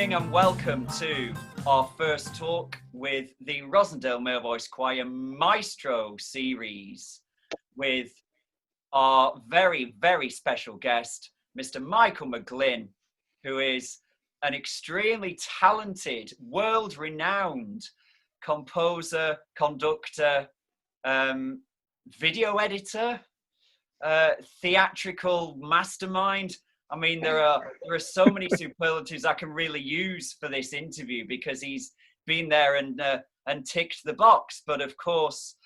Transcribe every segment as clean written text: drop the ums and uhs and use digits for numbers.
evening and welcome to our first talk with the Rosendale Male Voice Choir Maestro series with our very, very special guest, Mr. Michael McGlynn, who is an extremely talented, world-renowned composer, conductor, video editor, theatrical mastermind. I mean, there are so many superlatives I can really use for this interview because he's been there and ticked the box. But of course,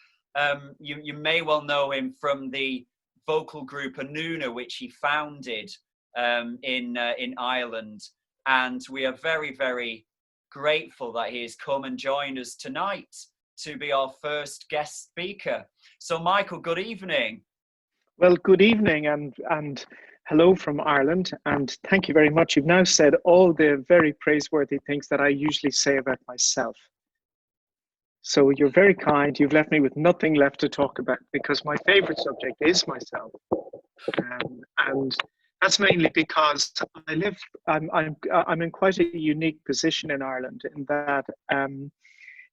you may well know him from the vocal group Anuna, which he founded in Ireland. And we are very, very grateful that he has come and joined us tonight to be our first guest speaker. So, Michael, good evening. Well, good evening and hello from Ireland, and thank you very much. You've now said all the very praiseworthy things that I usually say about myself. So you're very kind. You've left me with nothing left to talk about because my favorite subject is myself. And that's mainly because I'm in quite a unique position in Ireland in that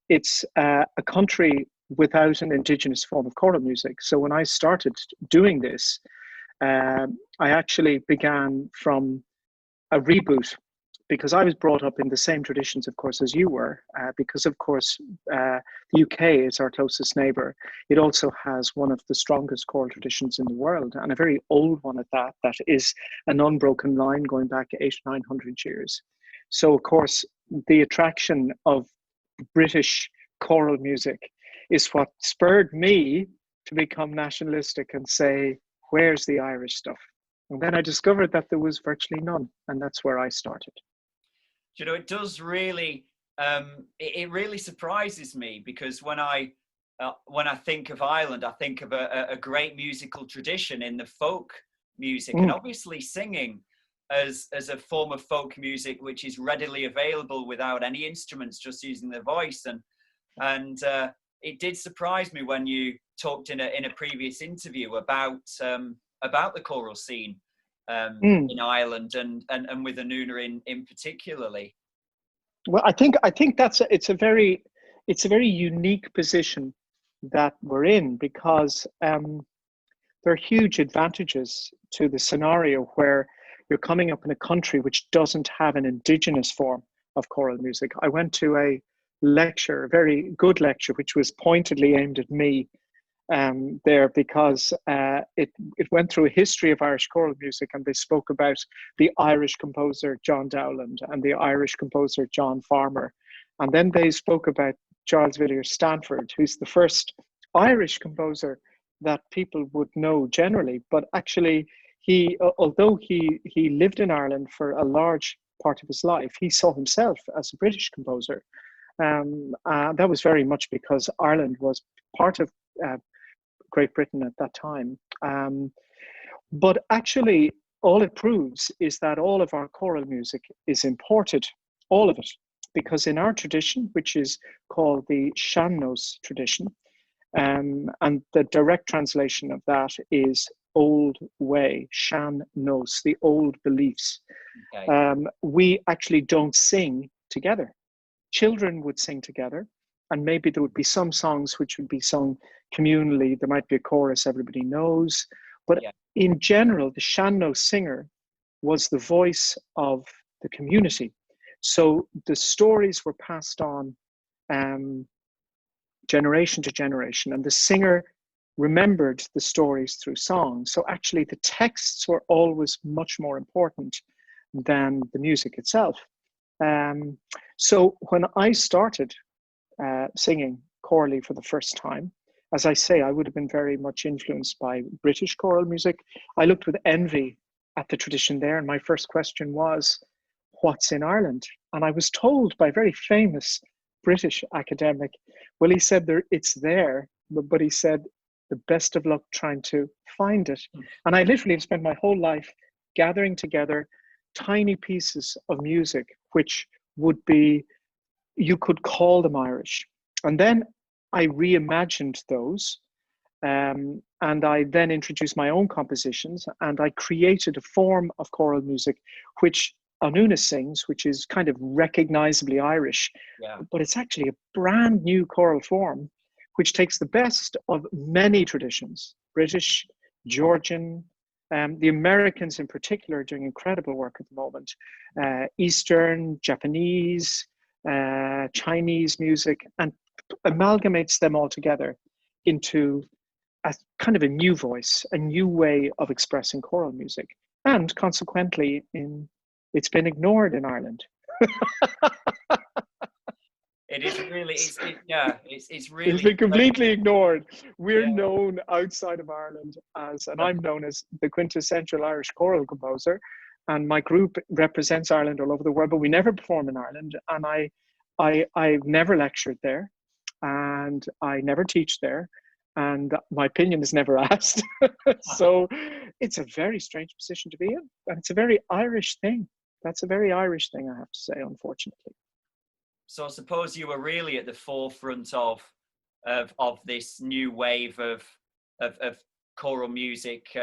it's a country without an indigenous form of choral music. So when I started doing this, I actually began from a reboot because I was brought up in the same traditions, of course, as you were, because, of course, the UK is our closest neighbour. It also has one of the strongest choral traditions in the world, and a very old one at that, that is an unbroken line going back 800 or 900 years. So, of course, the attraction of British choral music is what spurred me to become nationalistic and say, where's the Irish stuff? And then I discovered that there was virtually none, and that's where I started. You know, it does really, it really surprises me because when I think of Ireland, I think of a great musical tradition in the folk music, and obviously singing as a form of folk music which is readily available without any instruments, just using the voice. And it did surprise me when you talked in a previous interview about the choral scene in Ireland and with Anuna in particularly. Well, I think it's a very unique position that we're in because there are huge advantages to the scenario where you're coming up in a country which doesn't have an indigenous form of choral music. I went to a lecture, a very good lecture, which was pointedly aimed at me there because it went through a history of Irish choral music, and they spoke about the Irish composer John Dowland and the Irish composer John Farmer, and then they spoke about Charles Villiers Stanford, who's the first Irish composer that people would know generally, but actually although he lived in Ireland for a large part of his life, he saw himself as a British composer. That was very much because Ireland was part of Great Britain at that time. But actually, all it proves is that all of our choral music is imported, all of it, because in our tradition, which is called the Sean-nós tradition, and the direct translation of that is old way, Sean-nós, the old beliefs. Okay. We actually don't sing together. Children would sing together, and maybe there would be some songs which would be sung communally. There might be a chorus everybody knows, but in general, the Sean-nós singer was the voice of the community. So the stories were passed on generation to generation, and the singer remembered the stories through song. So actually the texts were always much more important than the music itself. So when I started singing chorally for the first time, as I say, I would have been very much influenced by British choral music. I looked with envy at the tradition there, and my first question was, what's in Ireland? And I was told by a very famous British academic, well, he said it's there, but he said, the best of luck trying to find it. And I literally spent my whole life gathering together tiny pieces of music, which would be, you could call them Irish. And then I reimagined those, and I then introduced my own compositions, and I created a form of choral music which Anuna sings, which is kind of recognizably Irish, Yeah. but it's actually a brand new choral form, which takes the best of many traditions, British, Georgian, the Americans in particular are doing incredible work at the moment, Eastern, Japanese, Chinese music, and amalgamates them all together into a kind of a new voice, a new way of expressing choral music. And consequently, it's been ignored in Ireland. It is really, yeah, it's It's really been completely strange. ignored. We're Yeah. known outside of Ireland as, and I'm known as the quintessential Irish choral composer. And my group represents Ireland all over the world, but we never perform in Ireland. And I've never lectured there, and I never teach there, and my opinion is never asked. So it's a very strange position to be in, and it's a very Irish thing. That's a very Irish thing, I have to say, unfortunately. So I suppose you were really at the forefront of this new wave of choral music,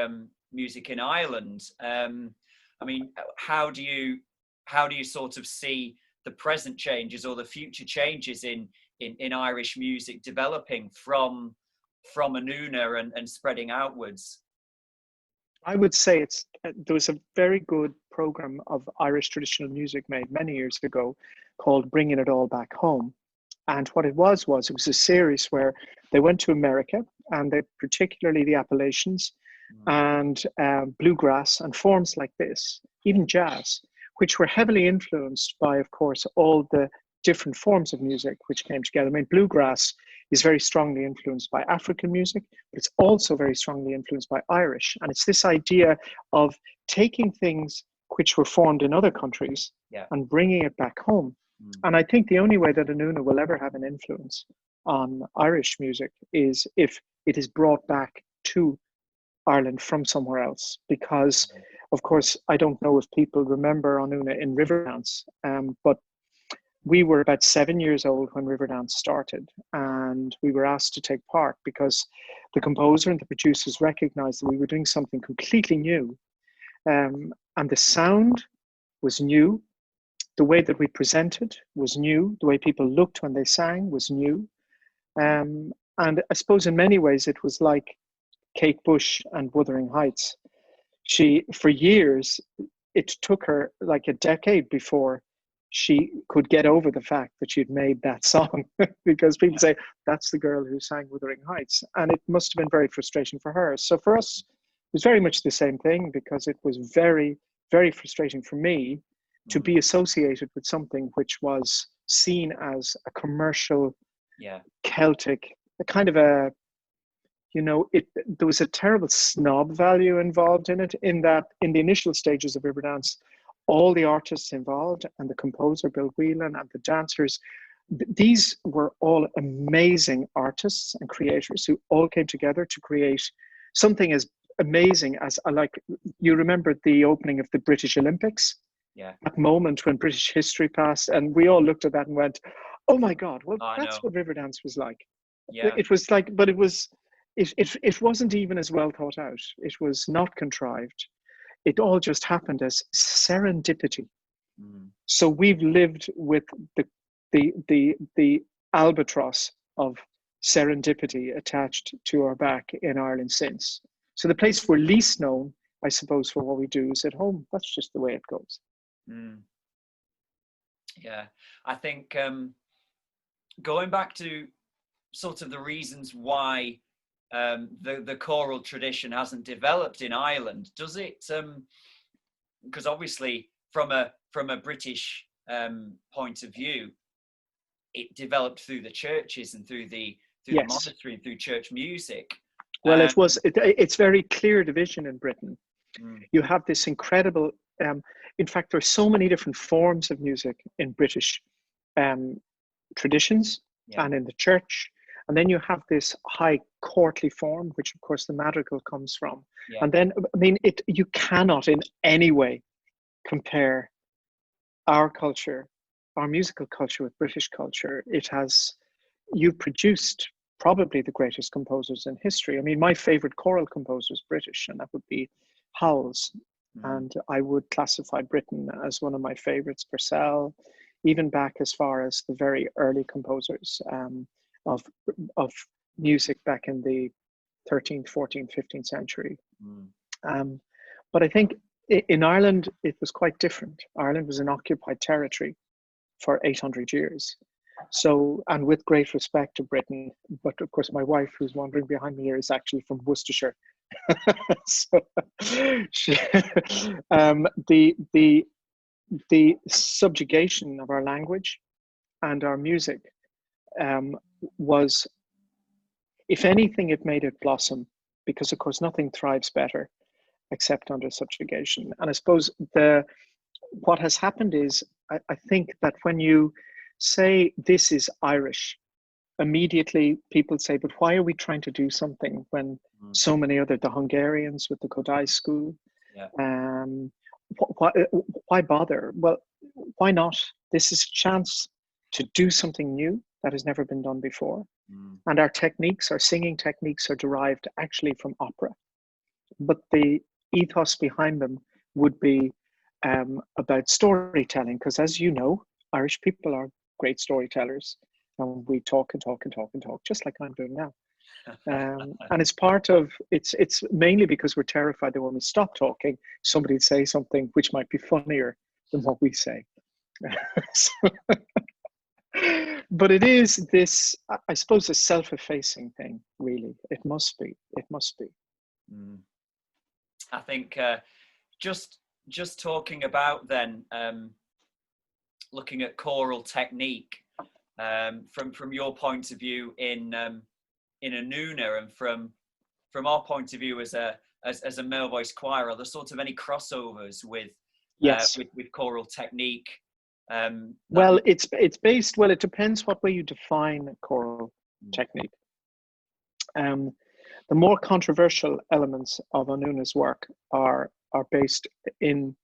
music in Ireland. I mean, how do you sort of see the present changes or the future changes in Irish music developing from Anuna and spreading outwards? I would say there was a very good program of Irish traditional music made many years ago called Bringing It All Back Home. And what it was it was a series where they went to America, and they, particularly the Appalachians and bluegrass and forms like this, even jazz, which were heavily influenced by, of course, all the different forms of music which came together. I mean, bluegrass is very strongly influenced by African music, but it's also very strongly influenced by Irish. And it's this idea of taking things which were formed in other countries and bringing it back home. And I think the only way that Anuna will ever have an influence on Irish music is if it is brought back to Ireland from somewhere else. Because, of course, I don't know if people remember Anuna in Riverdance, but we were about 7 years old when Riverdance started, and we were asked to take part because the composer and the producers recognized that we were doing something completely new. And the sound was new. The way that we presented was new. The way people looked when they sang was new. And I suppose in many ways it was like Kate Bush and Wuthering Heights. For years, it took her like a decade before she could get over the fact that she'd made that song because people say, that's the girl who sang Wuthering Heights. And it must have been very frustrating for her. So for us, it was very much the same thing, because it was very, very frustrating for me to be associated with something which was seen as a commercial, Celtic, a kind of a, there was a terrible snob value involved in it, in that in the initial stages of Riverdance, all the artists involved and the composer, Bill Whelan, and the dancers, these were all amazing artists and creators who all came together to create something as amazing as, like, you remember the opening of the British Olympics? That moment when British history passed, and we all looked at that and went, oh my God, well, that's what Riverdance was like. It was like, but it wasn't even as well thought out. It was not contrived. It all just happened as serendipity. So we've lived with the albatross of serendipity attached to our back in Ireland since. So the place we're least known, I suppose, for what we do is at home. That's just the way it goes. Yeah, I think going back to sort of the reasons why the choral tradition hasn't developed in Ireland, does it? Because obviously, from a British point of view, it developed through the churches and through the monastery and through church music. Well, it's very clear division in Britain. You have this incredible. In fact, there's so many different forms of music in British traditions and in the church. And then you have this high courtly form, which of course the madrigal comes from. And then, I mean, you cannot in any way compare our culture, our musical culture, with British culture. You've produced probably the greatest composers in history. I mean, my favorite choral composer is British, and that would be Howells. Mm. And I would classify Britain as one of my favorites. Purcell, even back as far as the very early composers of of music back in the 13th, 14th, 15th century. Mm. But I think in Ireland, it was quite different. Ireland was an occupied territory for 800 years. So, and with great respect to Britain, but of course, my wife, who's wandering behind me here, is actually from Worcestershire. So, she, the subjugation of our language and our music was, if anything, it made it blossom, because of course nothing thrives better except under subjugation. And I suppose what has happened is, I think that when you say this is Irish, immediately people say, but why are we trying to do something when so many the Hungarians with the Kodai school, Yeah. Why bother? Well, why not? This is a chance to do something new that has never been done before. And our techniques, our singing techniques, are derived actually from opera. But the ethos behind them would be about storytelling, because as you know, Irish people are great storytellers, and we talk and talk and talk and talk, just like I'm doing now. And it's part of it's mainly because we're terrified that when we stop talking, somebody'd say something which might be funnier than what we say. But it is this, I suppose, a self-effacing thing, really. It must be. I think just talking about then looking at choral technique from your point of view in Anuna, and from our point of view as a male voice choir, are there sort of any crossovers with Yes. with choral technique? Well, it's based. Well, it depends what way you define choral technique. The more controversial elements of Anuna's work are based in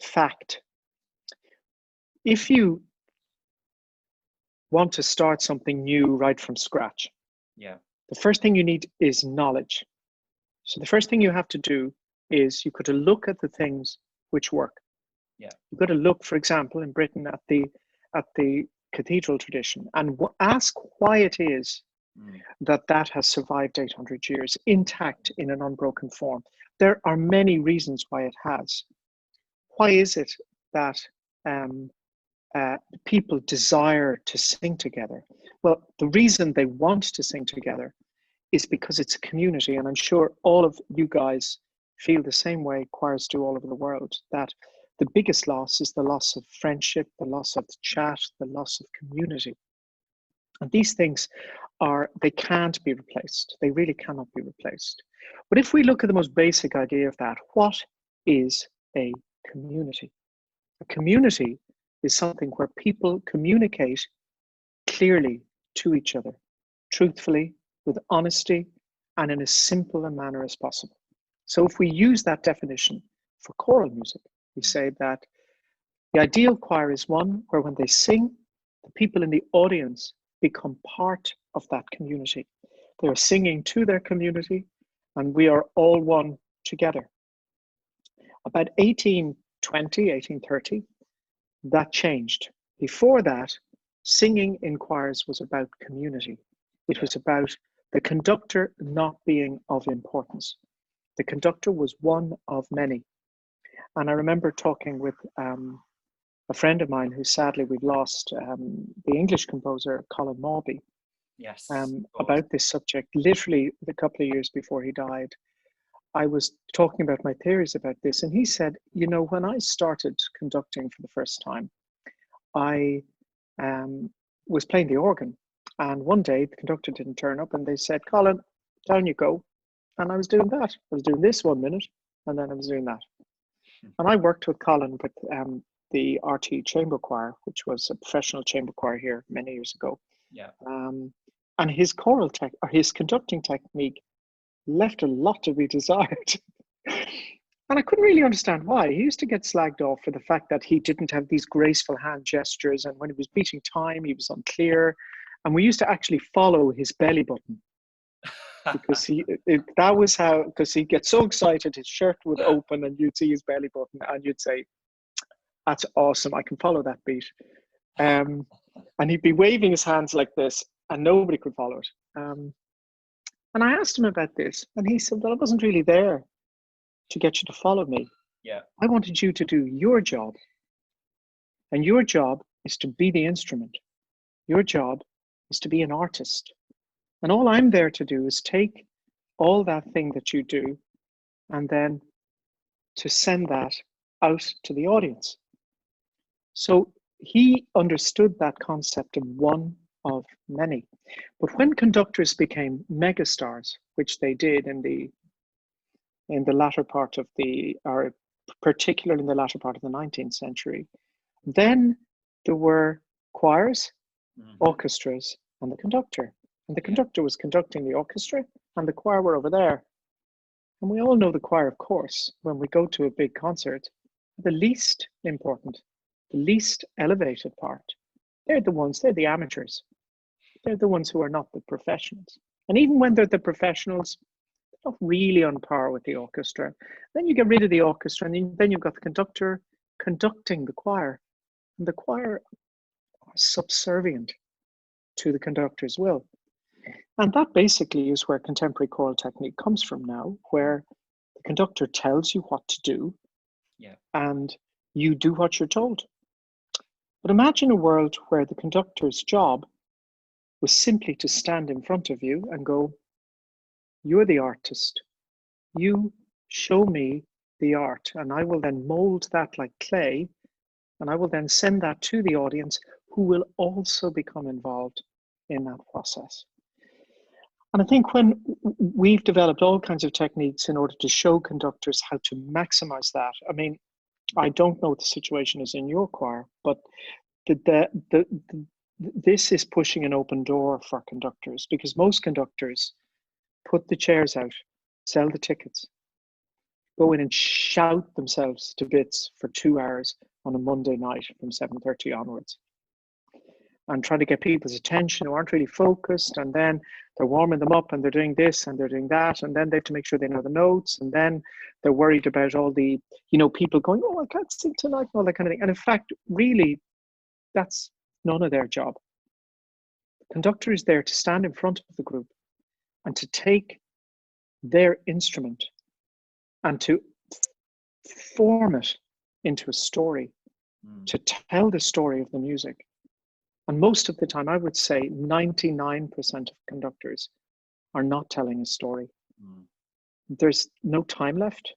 fact. If you want to start something new right from scratch, the first thing you need is knowledge. So the first thing you have to do is you've got to look at the things which work. You've got to look, for example, in Britain at the cathedral tradition, and ask why it is that has survived 800 years intact in an unbroken form. There are many reasons why it has. Why is it that people desire to sing together? Well, the reason they want to sing together is because it's a community, and I'm sure all of you guys feel the same way choirs do all over the world, that the biggest loss is the loss of friendship, the loss of the chat, the loss of community. And these things they can't be replaced. They really cannot be replaced. But if we look at the most basic idea of that, what is a community? A community is something where people communicate clearly to each other, truthfully, with honesty, and in as simple a manner as possible. So if we use that definition for choral music, we say that the ideal choir is one where when they sing, the people in the audience become part of that community. They are singing to their community, and we are all one together. About 1820, 1830, that changed. Before that, singing in choirs was about community. It was about the conductor not being of importance. The conductor was one of many. And I remember talking with a friend of mine who sadly we've lost, the English composer Colin Mawby, about this subject. Literally a couple of years before he died, I was talking about my theories about this, and he said, you know, when I started conducting for the first time, I was playing the organ, and one day the conductor didn't turn up, and they said, Colin, down you go. And I was doing that. I was doing this 1 minute, and then I was doing that. And I worked with Colin with the RT Chamber Choir, which was a professional chamber choir here many years ago. And his choral his conducting technique left a lot to be desired. And I couldn't really understand why. He used to get slagged off for the fact that he didn't have these graceful hand gestures, and when he was beating time, he was unclear. And we used to actually follow his belly button. because that was how, because he'd get so excited, his shirt would open and you'd see his belly button and you'd say, that's awesome, I can follow that beat. And he'd be waving his hands like this and nobody could follow it. And I asked him about this and he said, well, I wasn't really there to get you to follow me. Yeah. I wanted you to do your job. And your job is to be the instrument. Your job is to be an artist. And all I'm there to do is take all that thing that you do and then to send that out to the audience. So he understood that concept of one of many. But when conductors became megastars, which they did in the latter part of or particularly in the latter part of the 19th century, then there were choirs, orchestras, and the conductor. And the conductor was conducting the orchestra, and the choir were over there. And we all know the choir, of course, when we go to a big concert, the least important, the least elevated part. They're the amateurs. They're the ones who are not the professionals. And even when they're the professionals, they're not really on par with the orchestra. Then you get rid of the orchestra, and then you've got the conductor conducting the choir. And the choir are subservient to the conductor's will. And that basically is where contemporary choral technique comes from now, where the conductor tells you what to do, and you do what you're told. But imagine a world where the conductor's job was simply to stand in front of you and go, you're the artist. You show me the art, and I will then mold that like clay, and I will then send that to the audience, who will also become involved in that process. And I think when we've developed all kinds of techniques in order to show conductors how to maximize that, I mean, I don't know what the situation is in your choir, but this is pushing an open door for conductors, because most conductors put the chairs out, sell the tickets, go in and shout themselves to bits for 2 hours on a Monday night from 7:30 onwards, and try to get people's attention who aren't really focused, and then they're warming them up and they're doing this and they're doing that, and then they have to make sure they know the notes, and then they're worried about all the, people going, oh, I can't sing tonight, and all that kind of thing. And in fact, really, that's none of their job. The conductor is there to stand in front of the group and to take their instrument and to form it into a story, to tell the story of the music. And most of the time, I would say 99% of conductors are not telling a story. There's no time left.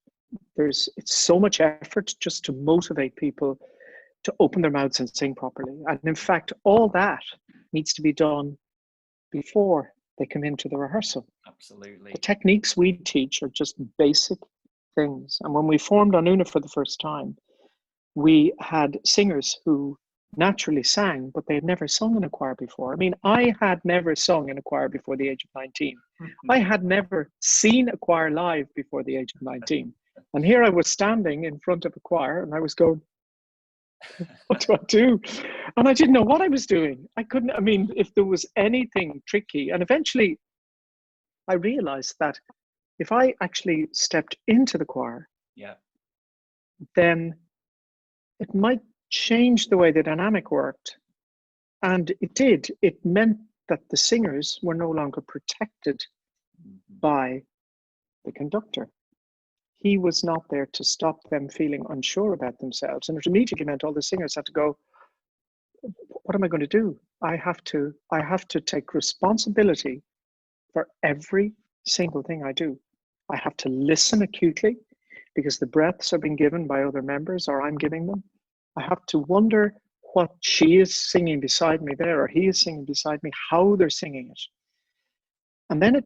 It's so much effort just to motivate people to open their mouths and sing properly. And in fact, all that needs to be done before they come into the rehearsal. Absolutely. The techniques we teach are just basic things. And when we formed on Una for the first time, we had singers who naturally sang, but they had never sung in a choir before. I mean, I had never sung in a choir before the age of 19. I had never seen a choir live before the age of 19. And here I was standing in front of a choir and I was going, what do I do? And I didn't know what I was doing. If there was anything tricky, and eventually I realized that if I actually stepped into the choir, then it might change the way the dynamic worked. And it did. It meant that the singers were no longer protected by the conductor. He was not there to stop them feeling unsure about themselves. And it immediately meant all the singers had to go, what am I going to do? I have to take responsibility for every single thing I do. I have to listen acutely because the breaths are being given by other members or I'm giving them. I have to wonder what she is singing beside me there or he is singing beside me, how they're singing it. And then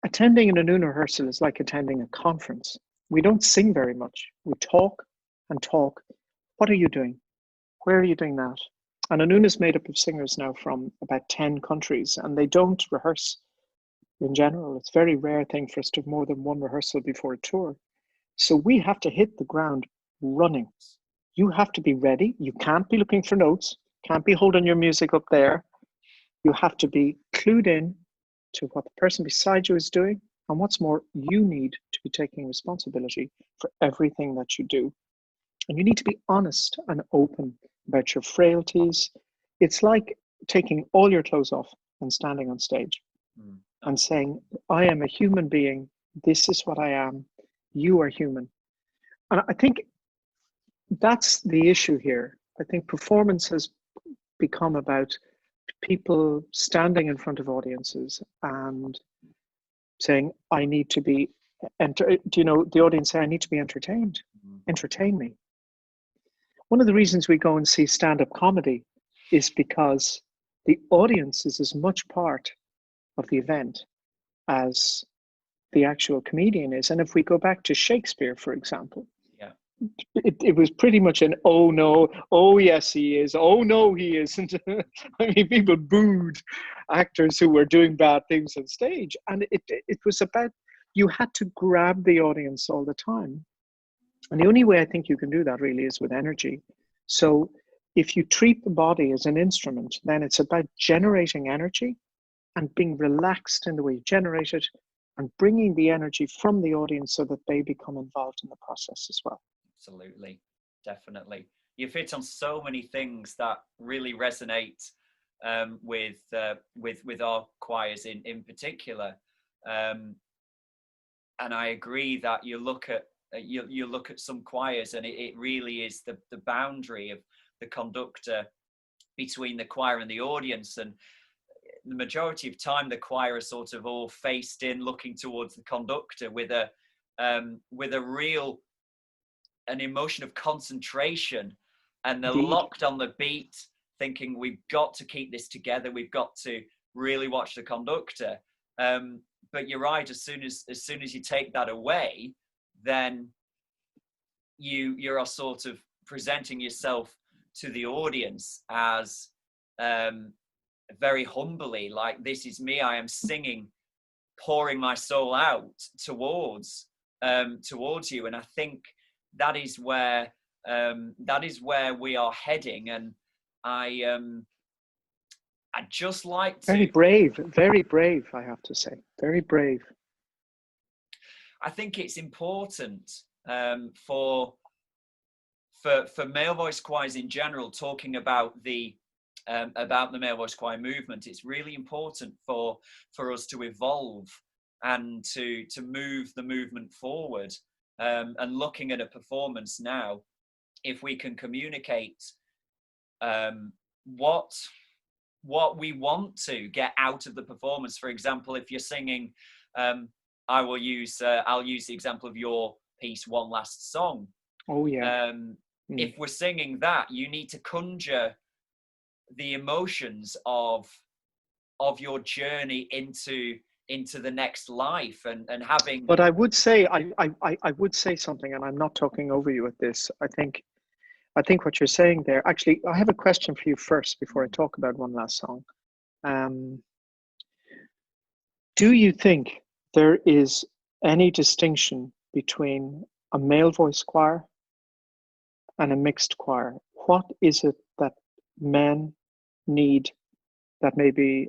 attending an Una rehearsal is like attending a conference. We don't sing very much. We talk and talk. What are you doing? Where are you doing that? And Una is made up of singers now from about 10 countries, and they don't rehearse in general. It's a very rare thing for us to have more than one rehearsal before a tour. So we have to hit the ground running. You have to be ready. You can't be looking for notes. Can't be holding your music up there. You have to be clued in to what the person beside you is doing. And what's more, you need to be taking responsibility for everything that you do. And you need to be honest and open about your frailties. It's like taking all your clothes off and standing on stage and saying, I am a human being. This is what I am. You are human. And I think that's the issue here. I think performance has become about people standing in front of audiences and saying, I need to be, the audience say, I need to be entertained. Entertain me. One of the reasons we go and see stand-up comedy is because the audience is as much part of the event as the actual comedian is. And if we go back to Shakespeare, for example, it was pretty much an, oh no, oh yes he is, oh no he isn't. I mean, people booed actors who were doing bad things on stage. And it was about, you had to grab the audience all the time. And the only way I think you can do that really is with energy. So if you treat the body as an instrument, then it's about generating energy and being relaxed in the way you generate it and bringing the energy from the audience so that they become involved in the process as well. Absolutely, definitely. You've hit on so many things that really resonate with our choirs in particular, and I agree that you look at you look at some choirs and it really is the boundary of the conductor between the choir and the audience, and the majority of time the choir are sort of all faced in, looking towards the conductor with a real an emotion of concentration, and they're locked on the beat, thinking we've got to keep this together, we've got to really watch the conductor. But you're right, as soon as you take that away, then you're sort of presenting yourself to the audience as very humbly, like, this is me, I am singing, pouring my soul out towards you. And I think that is where we are heading. And I just like to, very brave, I have to say, very brave. I think it's important for male voice choirs in general, talking about the male voice choir movement. It's really important for us to evolve and to move the movement forward. And looking at a performance now, if we can communicate what we want to get out of the performance. For example, if you're singing, I'll use the example of your piece, One Last Song. Oh yeah. If we're singing that, you need to conjure the emotions of your journey into the next life, and having. But I would say I would say something, and I'm not talking over you with this. I think what you're saying there. Actually, I have a question for you first before I talk about One Last Song. Do you think there is any distinction between a male voice choir and a mixed choir? What is it that men need that maybe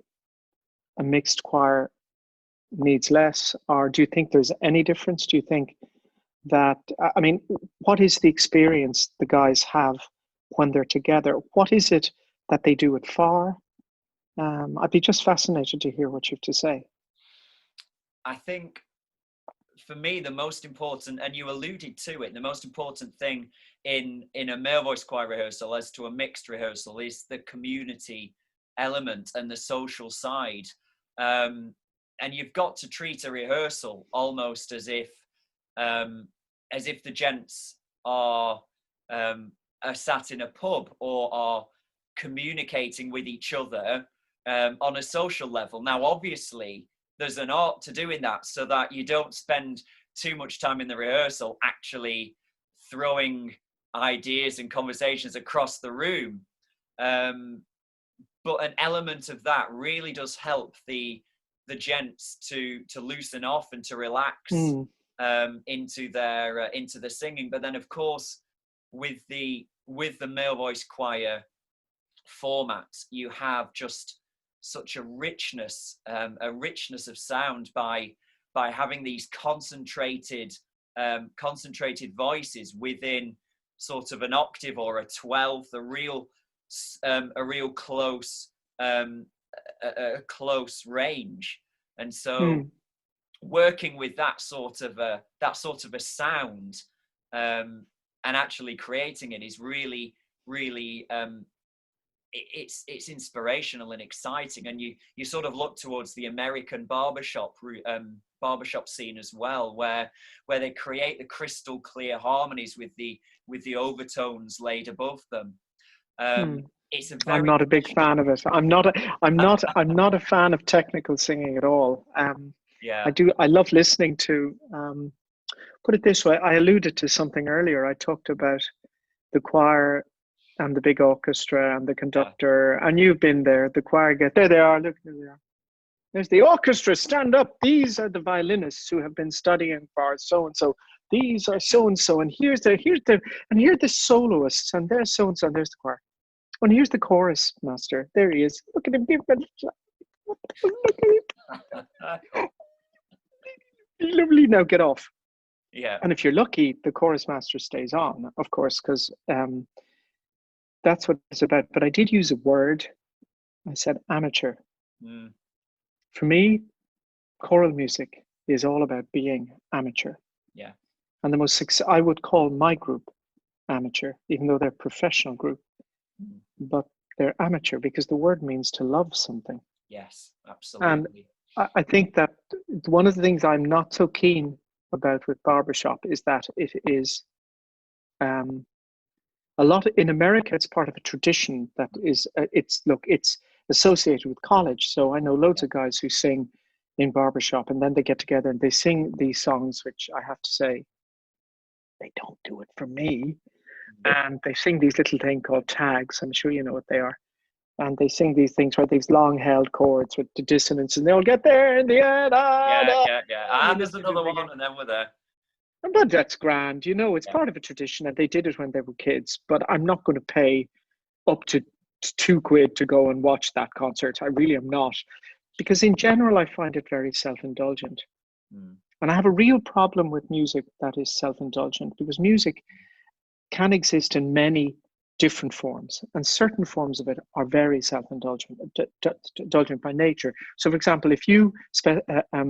a mixed choir needs less? Or do you think there's any difference? Do you think that, I mean, what is the experience the guys have when they're together? What is it that they do it for? I'd be just fascinated to hear what you have to say. I think for me, the most important, and you alluded to it, the most important thing in a male voice choir rehearsal as to a mixed rehearsal is the community element and the social side. And you've got to treat a rehearsal almost as if the gents are sat in a pub or are communicating with each other on a social level. Now, obviously, there's an art to doing that, so that you don't spend too much time in the rehearsal actually throwing ideas and conversations across the room. But an element of that really does help the gents to loosen off and to relax into the singing. But then, of course, with the male voice choir format, you have just such a richness of sound by having these concentrated voices within sort of an octave or a 12th, a real close close range. And so working with that sort of a sound and actually creating it is really it's inspirational and exciting. And you sort of look towards the American barbershop scene as well, where they create the crystal clear harmonies with the overtones laid above them. It's a very I'm not a big fan of it. I'm not a fan of technical singing at all. yeah. I love listening to, put it this way, I alluded to something earlier. I talked about the choir and the big orchestra and the conductor, and you've been there. The choir there they are, look, there they are. There's the orchestra, stand up. These are the violinists who have been studying for so-and-so. These are so-and-so, and here are the soloists, and there's so-and-so, and there's the choir. Oh, and here's the chorus master. There he is. Look at him. Look at him. Lovely. Now get off. Yeah. And if you're lucky, the chorus master stays on, of course, because that's what it's about. But I did use a word. I said amateur. For me, choral music is all about being amateur. Yeah. And I would call my group amateur, even though they're a professional group. But they're amateur because the word means to love something. Yes, absolutely. And I think that one of the things I'm not so keen about with barbershop is that it is a lot in America. It's part of a tradition that is it's associated with college. So I know loads of guys who sing in barbershop, and then they get together and they sing these songs, which I have to say, they don't do it for me. And they sing these little things called tags. I'm sure you know what they are. And they sing these things where these long held chords with the dissonance, and they'll get there in the end. Yeah. And there's another one, and then we're there. But that's grand. It's part of a tradition, and they did it when they were kids. But I'm not going to pay up to £2 to go and watch that concert. I really am not. Because in general, I find it very self-indulgent. And I have a real problem with music that is self-indulgent, because music can exist in many different forms, and certain forms of it are very self-indulgent by nature. So, for example, if you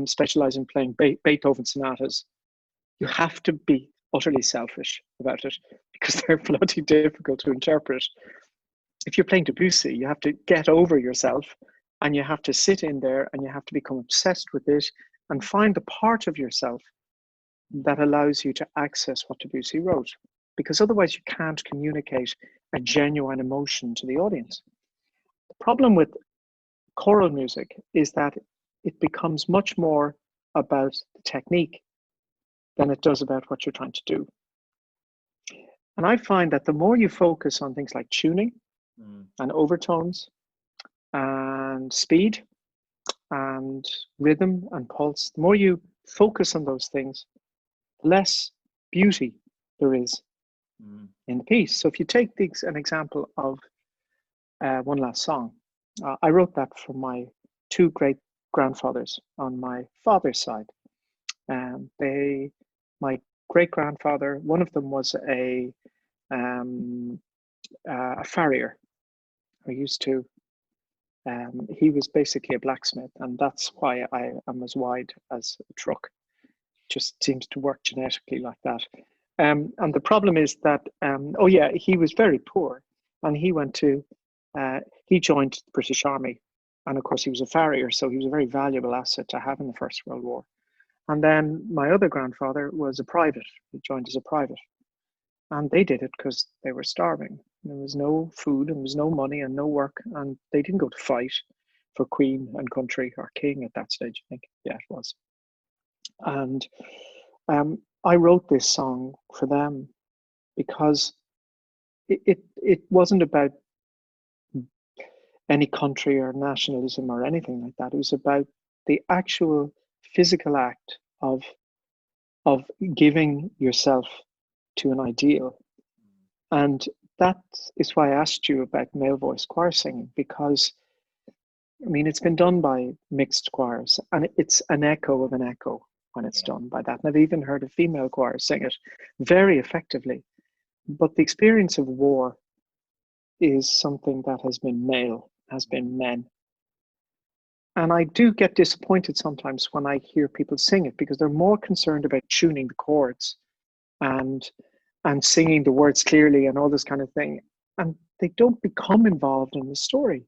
specialize in playing Beethoven sonatas, you have to be utterly selfish about it because they're bloody difficult to interpret. If you're playing Debussy, you have to get over yourself, and you have to sit in there, and you have to become obsessed with it and find the part of yourself that allows you to access what Debussy wrote. Because otherwise you can't communicate a genuine emotion to the audience. The problem with choral music is that it becomes much more about the technique than it does about what you're trying to do. And I find that the more you focus on things like tuning and overtones and speed and rhythm and pulse, the more you focus on those things, the less beauty there is in the piece. So if you take an example of One Last Song, I wrote that for my two great grandfathers on my father's side. My great grandfather, one of them was a farrier. He was basically a blacksmith, and that's why I am as wide as a truck. Just seems to work genetically like that. And the problem is that, he was very poor, and he joined the British Army. And of course, he was a farrier, so he was a very valuable asset to have in the First World War. And then my other grandfather was a private. He joined as a private. And they did it because they were starving. There was no food, and there was no money and no work. And they didn't go to fight for Queen and country, or king at that stage, I think. Yeah, it was. And I wrote this song for them because it wasn't about any country or nationalism or anything like that. It was about the actual physical act of giving yourself to an ideal. And that is why I asked you about male voice choir singing, because I mean, it's been done by mixed choirs, and it's an echo of an echo when it's Yeah. done by that. And I've even heard a female choir sing it very effectively. But the experience of war is something that has been male, has been men. And I do get disappointed sometimes when I hear people sing it, because they're more concerned about tuning the chords and singing the words clearly and all this kind of thing. And they don't become involved in the story.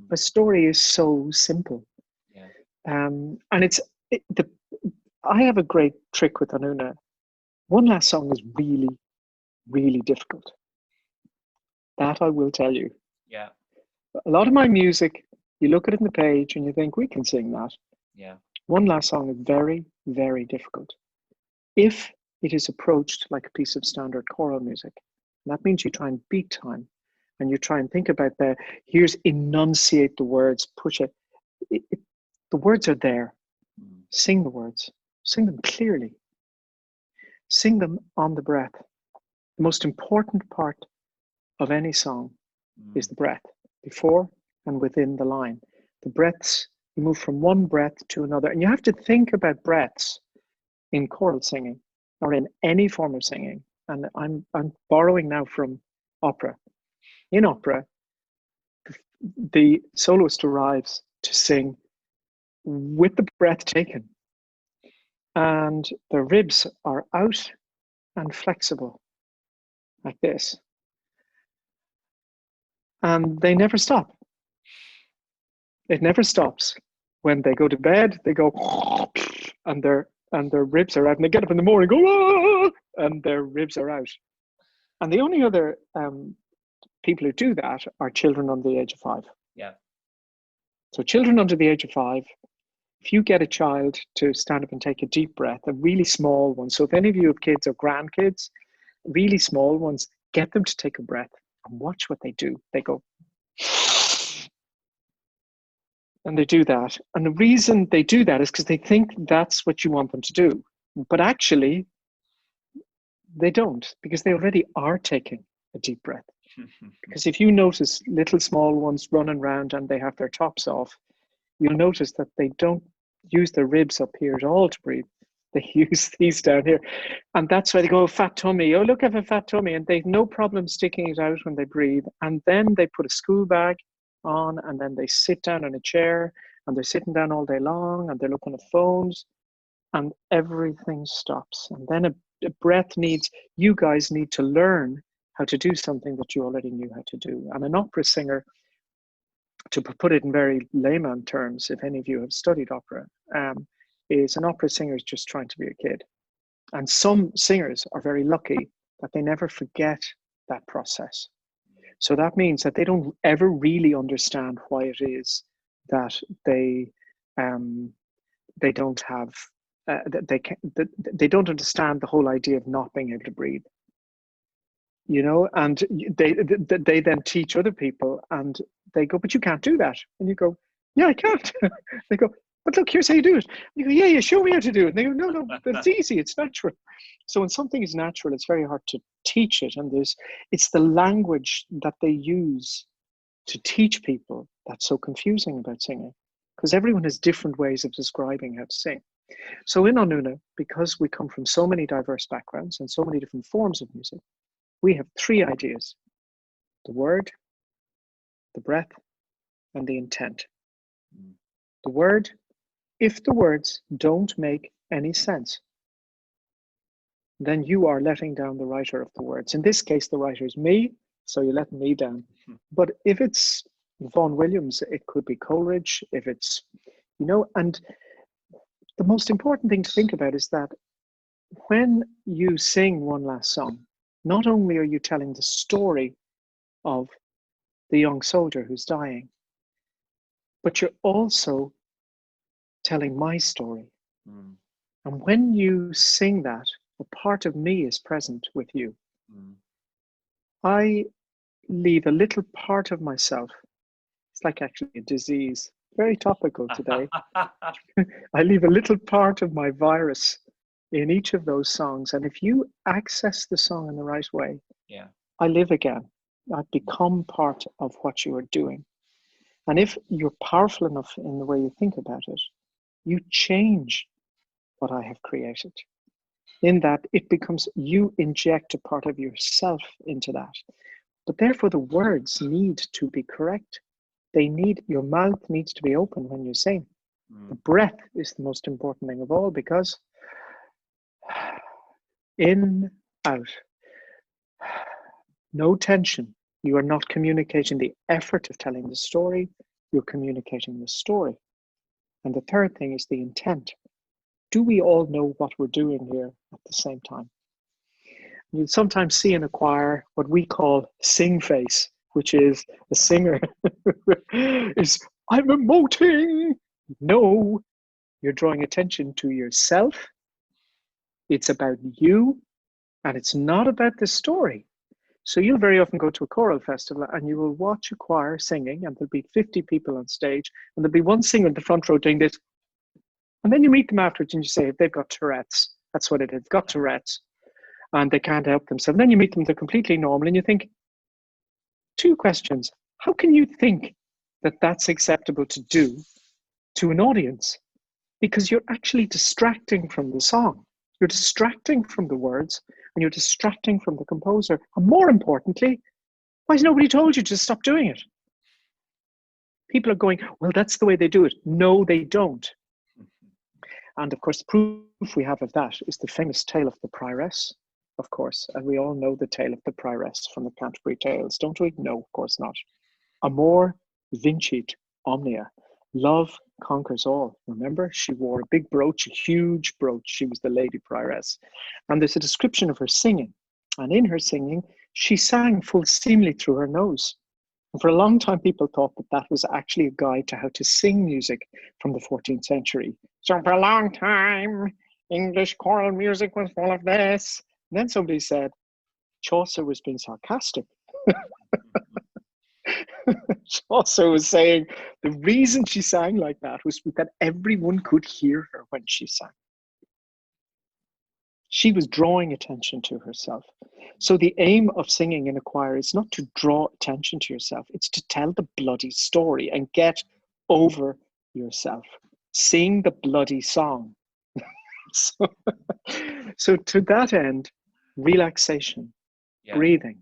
The story is so simple. Yeah. And I have a great trick with Anuna. One Last Song is really, really difficult. That I will tell you. Yeah. A lot of my music, you look at it in the page and you think, we can sing that. Yeah. One Last Song is very, very difficult if it is approached like a piece of standard choral music. And that means you try and beat time, and you try and think about here's enunciate the words, push it. The words are there. Sing the words, sing them clearly, sing them on the breath. The most important part of any song is the breath, before and within the line. The breaths, you move from one breath to another. And you have to think about breaths in choral singing or in any form of singing. And I'm borrowing now from opera. In opera, the soloist arrives to sing with the breath taken, and the ribs are out and flexible like this. And they never stop. It never stops. When they go to bed, they go and their ribs are out, and they get up in the morning, go, and their ribs are out. And the only other people who do that are children under the age of 5. Yeah. So children under the age of 5, if you get a child to stand up and take a deep breath, a really small one. So if any of you have kids or grandkids, really small ones, get them to take a breath and watch what they do. They go, and they do that. And the reason they do that is because they think that's what you want them to do. But actually, they don't, because they already are taking a deep breath. Because if you notice little small ones running around and they have their tops off, you'll notice that they don't use their ribs up here at all to breathe. They use these down here. And that's why they go, fat tummy. Oh, look, I have a fat tummy. And they've no problem sticking it out when they breathe. And then they put a school bag on, and then they sit down in a chair, and they're sitting down all day long, and they're looking at phones, and everything stops. And then a breath needs, you guys need to learn how to do something that you already knew how to do. And an opera singer, to put it in very layman terms, if any of you have studied opera, is an opera singer is just trying to be a kid. And some singers are very lucky that they never forget that process. So that means that they don't ever really understand why it is that they don't have they don't understand the whole idea of not being able to breathe. And they then teach other people, and they go, but you can't do that. And you go, yeah, I can't. They go, but look, here's how you do it. And you go, yeah, show me how to do it. And they go, no, it's easy, it's natural. So when something is natural, it's very hard to teach it. And it's the language that they use to teach people that's so confusing about singing, because everyone has different ways of describing how to sing. So in Anuna, because we come from so many diverse backgrounds and so many different forms of music, we have 3 ideas: the word, the breath, and the intent. The word, if the words don't make any sense, then you are letting down the writer of the words. In this case, the writer is me, so you're letting me down. But if it's Vaughan Williams, it could be Coleridge, if it's, and the most important thing to think about is that when you sing One Last Song, not only are you telling the story of the young soldier who's dying, but you're also telling my story. And when you sing that, a part of me is present with you. I leave a little part of myself. It's like actually a disease, very topical today. I leave a little part of my virus in each of those songs. And if you access the song in the right way, I live again. I've become part of what you are doing. And if you're powerful enough in the way you think about it, you change what I have created. In that it becomes, you inject a part of yourself into that. But therefore the words need to be correct. Your mouth needs to be open when you sing. The breath is the most important thing of all, because in, out, no tension. You are not communicating the effort of telling the story, you're communicating the story. And the third thing is the intent. Do we all know what we're doing here at the same time? You'll sometimes see in a choir what we call sing face, which is a singer is, I'm emoting. No, you're drawing attention to yourself. It's about you, and it's not about the story. So you'll very often go to a choral festival and you will watch a choir singing, and there'll be 50 people on stage, and there'll be one singer in the front row doing this. And then you meet them afterwards and you say, they've got Tourette's. That's what it is. They've got Tourette's. And they can't help themselves. And then you meet them, they're completely normal. And you think, two questions. How can you think that that's acceptable to do to an audience? Because you're actually distracting from the song. You're distracting from the words, and you're distracting from the composer. And more importantly, why has nobody told you to stop doing it? People are going, well, that's the way they do it. No, they don't. And of course, the proof we have of that is the famous tale of the prioress, of course. And we all know the tale of the prioress from the Canterbury Tales, don't we? No, of course not. Amor vincit omnia. Love conquers all. Remember, she wore a big brooch, a huge brooch. She was the lady prioress. And there's a description of her singing. And in her singing, she sang full seamly through her nose. And for a long time, people thought that that was actually a guide to how to sing music from the 14th century. So for a long time, English choral music was full of this. And then somebody said, Chaucer was being sarcastic. Chaucer was saying the reason she sang like that was that everyone could hear her when she sang. She was drawing attention to herself. So the aim of singing in a choir is not to draw attention to yourself, it's to tell the bloody story and get over yourself. Sing the bloody song. So to that end, relaxation, breathing,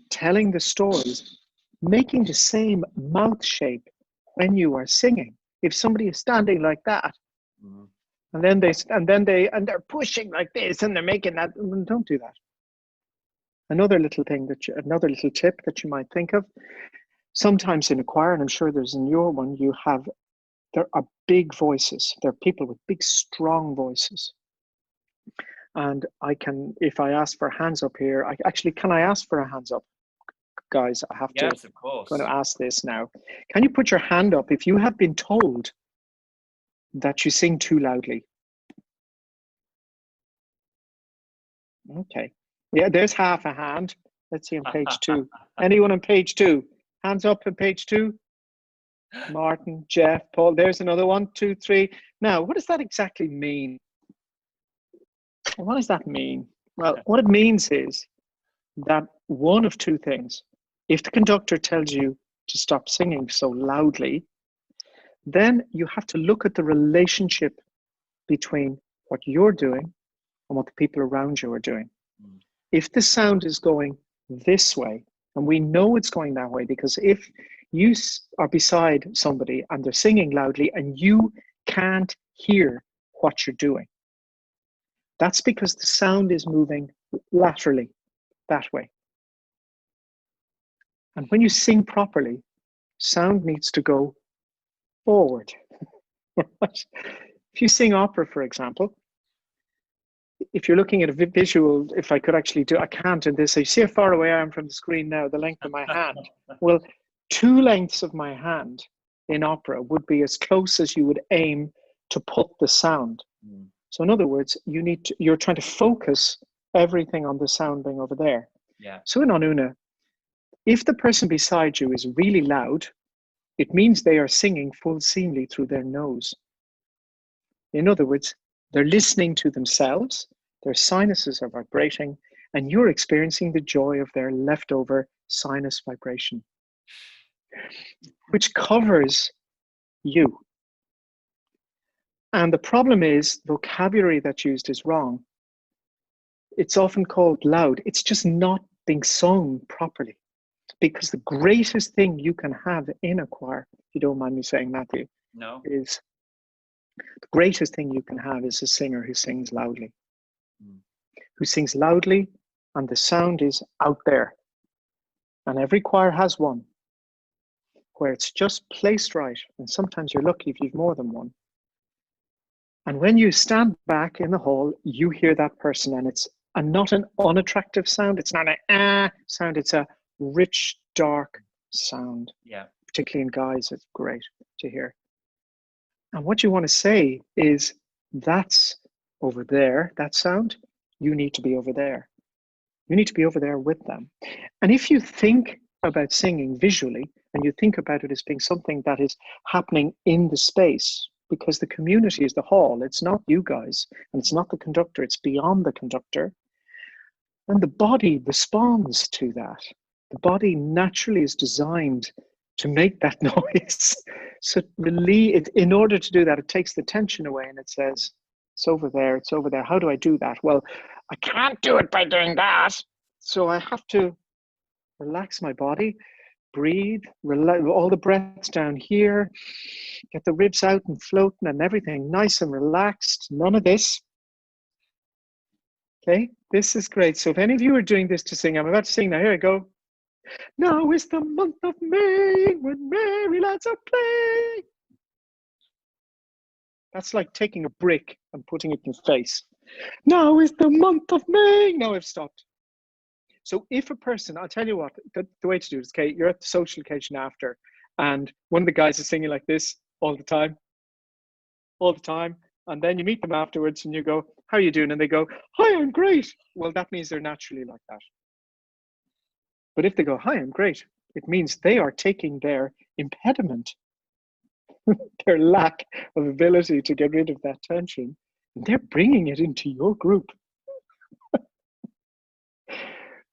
telling the stories, making the same mouth shape when you are singing. If somebody is standing like that, and they're pushing like this, and they're making that, don't do that. Another little tip that you might think of. Sometimes in a choir, and I'm sure there's in your one, there are big voices. There are people with big, strong voices. And if I ask for hands up here, can I ask for a hands up? Guys, I have to. Yes, of course. I'm going to ask this now. Can you put your hand up if you have been told that you sing too loudly? Okay. Yeah, there's half a hand. Let's see on page 2. Anyone on page 2? Hands up on page 2. Martin, Jeff, Paul. There's another 1, 2, 3. Now, what does that exactly mean? What does that mean? Well, what it means is that one of two things. If the conductor tells you to stop singing so loudly, then you have to look at the relationship between what you're doing and what the people around you are doing. If the sound is going this way, and we know it's going that way, because if you are beside somebody and they're singing loudly and you can't hear what you're doing, that's because the sound is moving laterally that way. And when you sing properly, sound needs to go forward. If you sing opera, for example, if you're looking at a visual, if I could actually I can't in this, so you see how far away I am from the screen now, the length of my hand. Well, 2 lengths of my hand in opera would be as close as you would aim to put the sound. So in other words, you're trying to focus everything on the sound being over there. Yeah. So in Onuna, if the person beside you is really loud, it means they are singing full seamly through their nose. In other words, they're listening to themselves, their sinuses are vibrating, and you're experiencing the joy of their leftover sinus vibration. which covers you. And the problem is the vocabulary that's used is wrong. It's often called loud. It's just not being sung properly. Because the greatest thing you can have in a choir, if you don't mind me saying, Matthew, No. is the greatest thing you can have is a singer who sings loudly. Who sings loudly, and the sound is out there. And every choir has one where it's just placed right. And sometimes you're lucky if you've more than one. And when you stand back in the hall, you hear that person, and it's not an unattractive sound. It's not an sound. It's a rich, dark sound. Yeah. Particularly in guys, it's great to hear. And what you want to say is, that's over there, that sound, you need to be over there. You need to be over there with them. And if you think about singing visually, and you think about it as being something that is happening in the space, because the community is the hall, it's not you guys, and it's not the conductor, it's beyond the conductor. And the body responds to that. The body naturally is designed to make that noise. So in order to do that, it takes the tension away, and it says, it's over there, it's over there. How do I do that? Well, I can't do it by doing that. So I have to relax my body, breathe, all the breaths down here, get the ribs out and floating and everything nice and relaxed. None of this. Okay, this is great. So if any of you are doing this to sing, I'm about to sing now. Here I go. Now is the month of May when merry lads are playing. That's like taking a brick and putting it in your face. Now is the month of May. Now I've stopped. So if a person, I'll tell you what, the way to do it is, okay, you're at the social occasion after, and one of the guys is singing like this all the time. And then you meet them afterwards and you go, how are you doing? And they go, hi, I'm great. Well, that means they're naturally like that. But if they go, hi, I'm great, it means they are taking their impediment, their lack of ability to get rid of that tension, and they're bringing it into your group.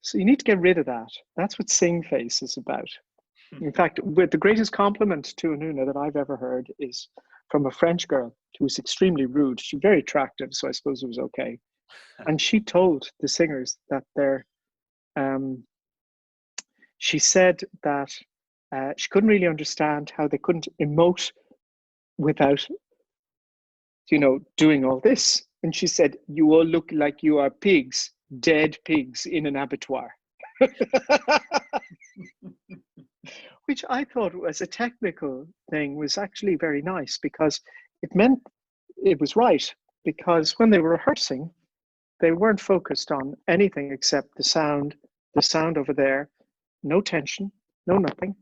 So you need to get rid of that. That's what Sing Face is about. In fact, with the greatest compliment to Anuna that I've ever heard is from a French girl who was extremely rude. She's very attractive, so I suppose it was okay. And she told the singers that she said that she couldn't really understand how they couldn't emote without, doing all this. And she said, you all look like you are pigs, dead pigs in an abattoir. Which I thought was a technical thing was actually very nice, because it meant it was right. Because when they were rehearsing, they weren't focused on anything except the sound over there, no tension, no nothing,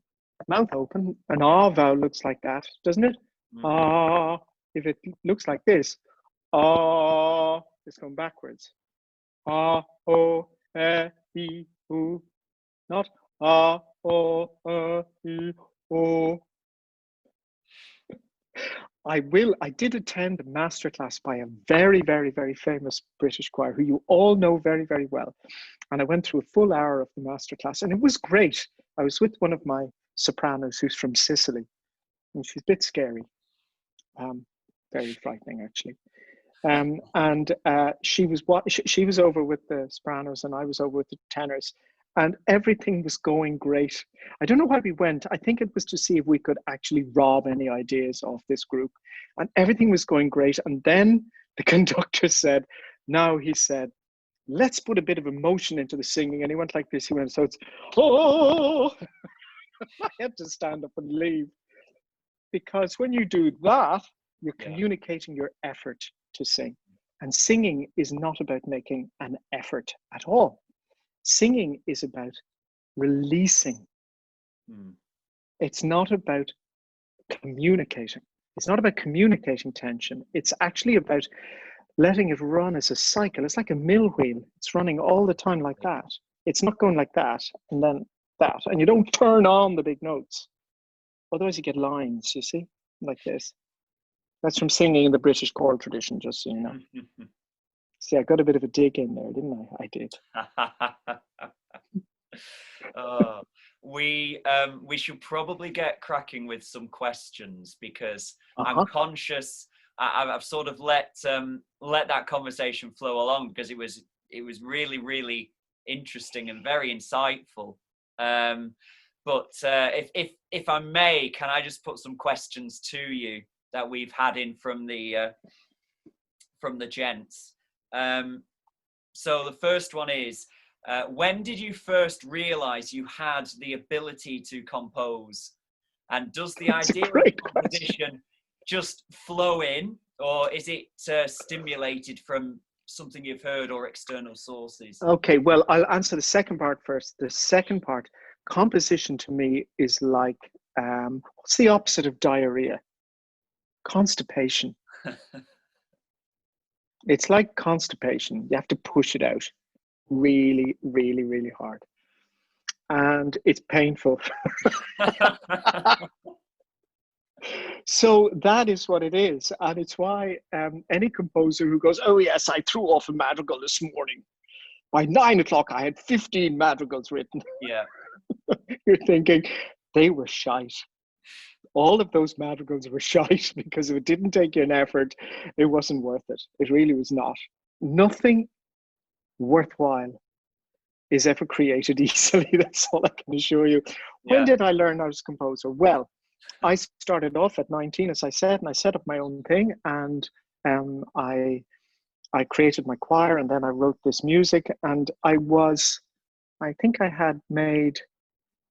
mouth open. An ah vowel looks like that, doesn't it? Ah, if it looks like this, ah, it's going backwards. Ah, oh, e, oo, not ah, oh, e, oh. I did attend a masterclass by a very, very, very famous British choir who you all know very, very well. And I went through a full hour of the masterclass, and it was great. I was with one of my sopranos who's from Sicily, and she's a bit scary, very frightening actually. And she was over with the sopranos, and I was over with the tenors, and everything was going great. I don't know why we went. I think it was to see if we could actually rob any ideas off this group, and everything was going great. And then the conductor said, now he said, let's put a bit of emotion into the singing. And he went like this. He went, so it's, oh, I had to stand up and leave. Because when you do that, you're communicating your effort to sing. And singing is not about making an effort at all. Singing is about releasing. It's not about communicating. It's not about communicating tension. It's actually about letting it run as a cycle. It's like a mill wheel. It's running all the time like that. It's not going like that and then that. And you don't turn on the big notes. Otherwise you get lines, you see, like this. That's from singing in the British choral tradition, just so you know. See, I got a bit of a dig in there, didn't I? I did. we should probably get cracking with some questions, because Uh-huh. I'm conscious. I've sort of let that conversation flow along, because it was really, really interesting and very insightful. But if I may, can I just put some questions to you that we've had in from the gents? So the first one is, when did you first realize you had the ability to compose? And does the That's idea of composition just flow in, or is it stimulated from something you've heard or external sources? Okay, well, I'll answer the second part first. The second part, composition to me is like, what's the opposite of diarrhea? Constipation. It's like constipation. You have to push it out really, really, really hard. And it's painful. So that is what it is. And it's why any composer who goes, oh yes, I threw off a madrigal this morning. By 9 o'clock, I had 15 madrigals written. Yeah. You're thinking, they were shite. All of those madrigals were shite, because if it didn't take you an effort, it wasn't worth it. It really was not. Nothing worthwhile is ever created easily. That's all I can assure you. When did I learn I was a composer? Well, I started off at 19, as I said, and I set up my own thing, and I created my choir, and then I wrote this music, and I think I had made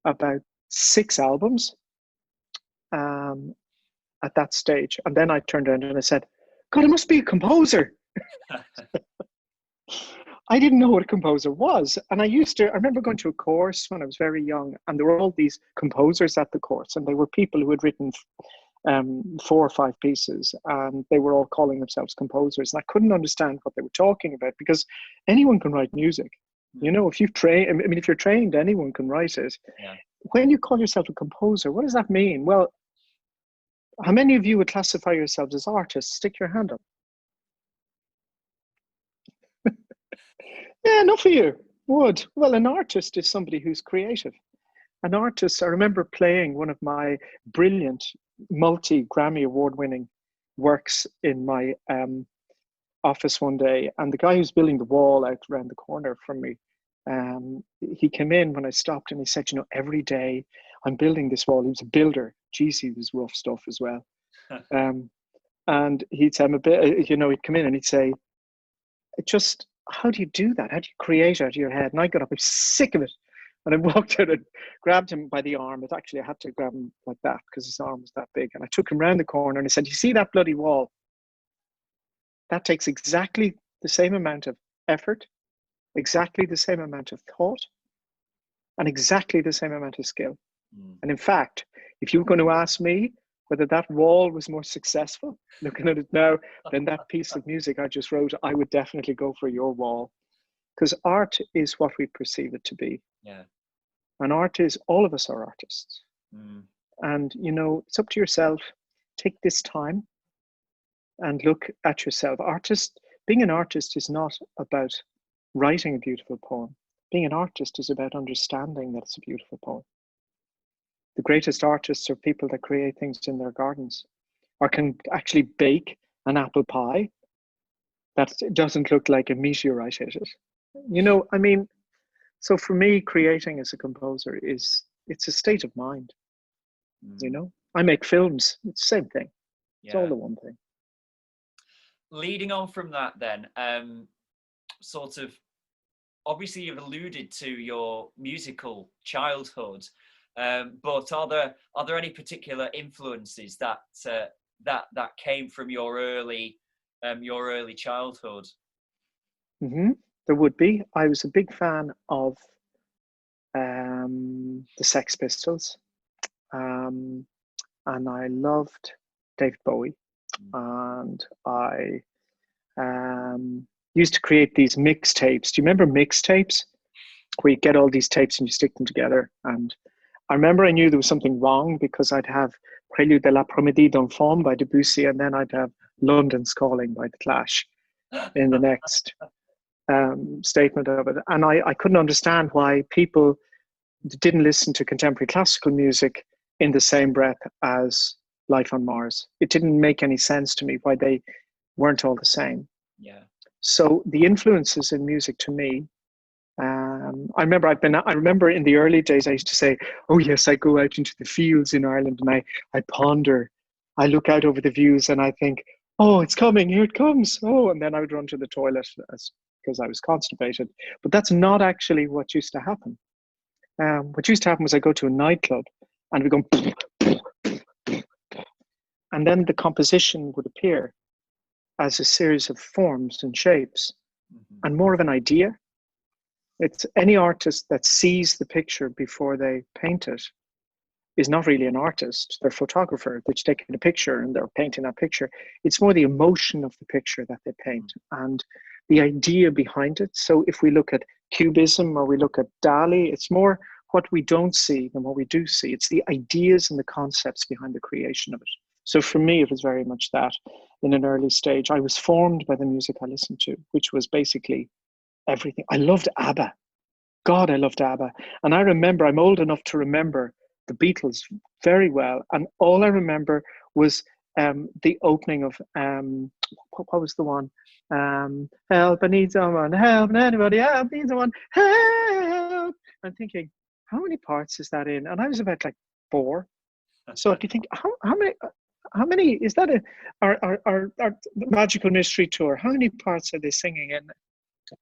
about 6 albums at that stage. And then I turned around and I said, God, I must be a composer. I didn't know what a composer was. And I remember going to a course when I was very young, and there were all these composers at the course, and they were people who had written 4 or 5 pieces, and they were all calling themselves composers. And I couldn't understand what they were talking about, because anyone can write music. You know, if you're trained, anyone can write it. Yeah. When you call yourself a composer, what does that mean? Well, how many of you would classify yourselves as artists? Stick your hand up. Yeah, enough of you would. Well, an artist is somebody who's creative. An artist, I remember playing one of my brilliant multi-Grammy award-winning works in my office one day, and the guy who's building the wall out around the corner from me, he came in when I stopped, and he said, you know, every day I'm building this wall. He was a builder. Geez, he was rough stuff as well. And he'd say, I'm a bit, you know, he'd come in and he'd say, just, how do you do that? How do you create out of your head? And I got up, I was sick of it. And I walked out and grabbed him by the arm. But actually, I had to grab him like that because his arm was that big. And I took him round the corner and I said, you see that bloody wall? That takes exactly the same amount of effort, exactly the same amount of thought, and exactly the same amount of skill. And in fact, if you were going to ask me whether that wall was more successful, looking at it now, than that piece of music I just wrote, I would definitely go for your wall. Because art is what we perceive it to be. Yeah. And art is, all of us are artists. And, you know, it's up to yourself. Take this time and look at yourself. Being an artist is not about writing a beautiful poem. Being an artist is about understanding that it's a beautiful poem. The greatest artists are people that create things in their gardens, or can actually bake an apple pie that doesn't look like a meteorite hit it. You know, I mean, so for me, creating as a composer it's a state of mind. You know, I make films, it's the same thing. It's all the one thing. Leading on from that then, sort of, obviously you've alluded to your musical childhood, but are there any particular influences that came from your early childhood? There would be. I was a big fan of the Sex Pistols, and I loved David Bowie, and I used to create these mixtapes. Do you remember mixtapes? Where you get all these tapes and you stick them together. And I remember I knew there was something wrong, because I'd have Prélude de l'après-midi d'un Femme by Debussy, and then I'd have London's Calling by The Clash in the next statement of it. And I couldn't understand why people didn't listen to contemporary classical music in the same breath as life on Mars. It didn't make any sense to me why they weren't all the same. Yeah. So the influences in music to me, I remember in the early days I used to say, oh yes, I go out into the fields in Ireland and I ponder, I look out over the views and I think, oh, it's coming, here it comes. Oh, and then I would run to the toilet because I was constipated. But that's not actually what used to happen. What used to happen was I go to a nightclub and we go, and then the composition would appear as a series of forms and shapes and more of an idea. It's any artist that sees the picture before they paint it is not really an artist. They're a photographer. They're just taking a picture and they're painting that picture. It's more the emotion of the picture that they paint and the idea behind it. So if we look at Cubism or we look at Dali, it's more what we don't see than what we do see. It's the ideas and the concepts behind the creation of it. So for me, it was very much that in an early stage. I was formed by the music I listened to, which was basically everything. I loved ABBA. God, I loved ABBA. And I remember, I'm old enough to remember the Beatles very well. And all I remember was the opening of, what was the one? Help, I need someone, help, anybody, help, need someone, help. I'm thinking, how many parts is that in? And I was about like 4. So I could think, how many is that our Magical Mystery Tour? How many parts are they singing in?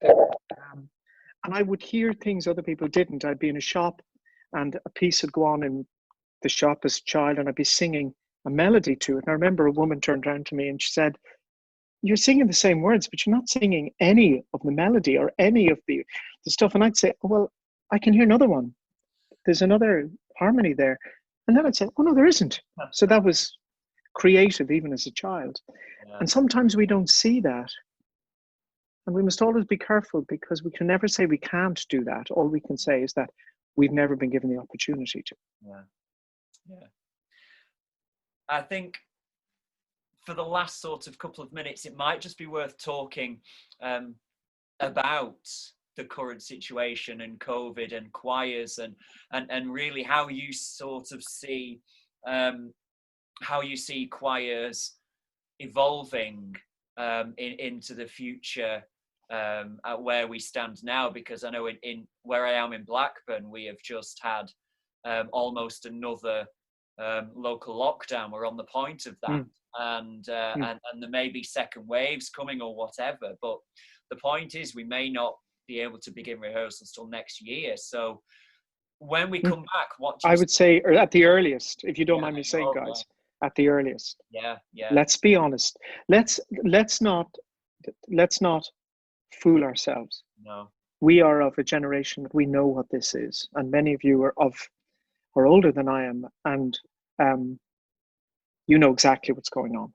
And I would hear things other people didn't. I'd be in a shop and a piece would go on in the shop as a child and I'd be singing a melody to it. And I remember a woman turned around to me and she said, you're singing the same words, but you're not singing any of the melody or any of the stuff. And I'd say, oh, well, I can hear another one. There's another harmony there. And then I'd say, oh, no, there isn't. So that was creative even as a child. Yeah. And sometimes we don't see that. And we must always be careful because we can never say we can't do that. All we can say is that we've never been given the opportunity to. Yeah. Yeah. I think for the last sort of couple of minutes, it might just be worth talking about the current situation and COVID and choirs and really how you sort of see choirs evolving into the future at where we stand now, because I know in where I am in Blackburn, we have just had almost another local lockdown. We're on the point of that. And there may be second waves coming or whatever, but the point is we may not be able to begin rehearsals till next year. So when we come back, what do you I would say, or at the earliest, if you don't mind me saying, guys, at the earliest. Yeah. Let's be honest. Let's not fool ourselves. No. We are of a generation that we know what this is, and many of you are older than I am, and you know exactly what's going on.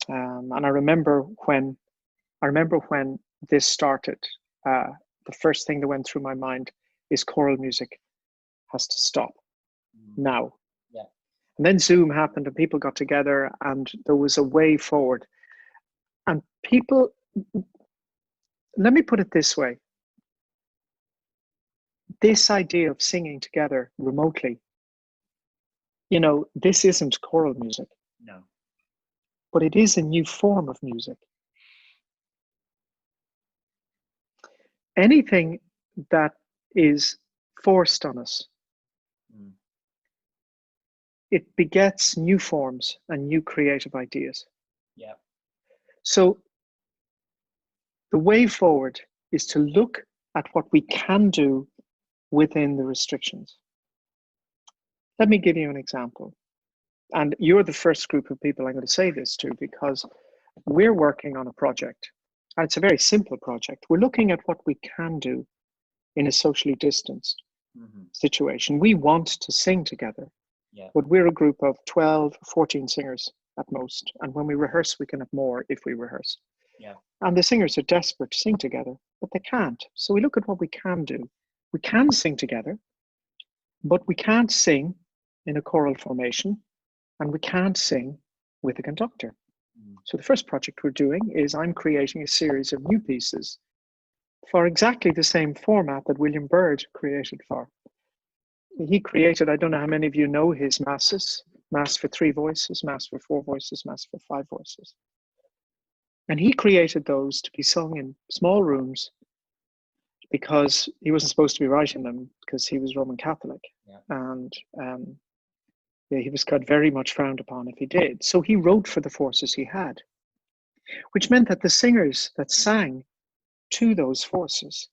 And I remember when this started, the first thing that went through my mind is choral music has to stop now. Yeah. And then Zoom happened and people got together and there was a way forward. And people, let me put it this way. This idea of singing together remotely, this isn't choral music. No. But it is a new form of music. Anything that is forced on us, it begets new forms and new creative ideas. Yeah. So the way forward is to look at what we can do within the restrictions. Let me give you an example. And you're the first group of people I'm going to say this to, because we're working on a project. And it's a very simple project. We're looking at what we can do in a socially distanced situation. We want to sing together, but we're a group of 12, 14 singers at most. And when we rehearse, we can have more if we rehearse. Yeah. And the singers are desperate to sing together, but they can't. So we look at what we can do. We can sing together, but we can't sing in a choral formation, and we can't sing with a conductor. So the first project we're doing is I'm creating a series of new pieces for exactly the same format that William Byrd created for. he created, I don't know how many of you know his masses, mass for 3 voices, mass for 4 voices, mass for 5 voices. And he created those to be sung in small rooms because he wasn't supposed to be writing them because he was Roman Catholic. Yeah. And yeah, he was very much frowned upon if he did. So he wrote for the forces he had, which meant that the singers that sang to those forces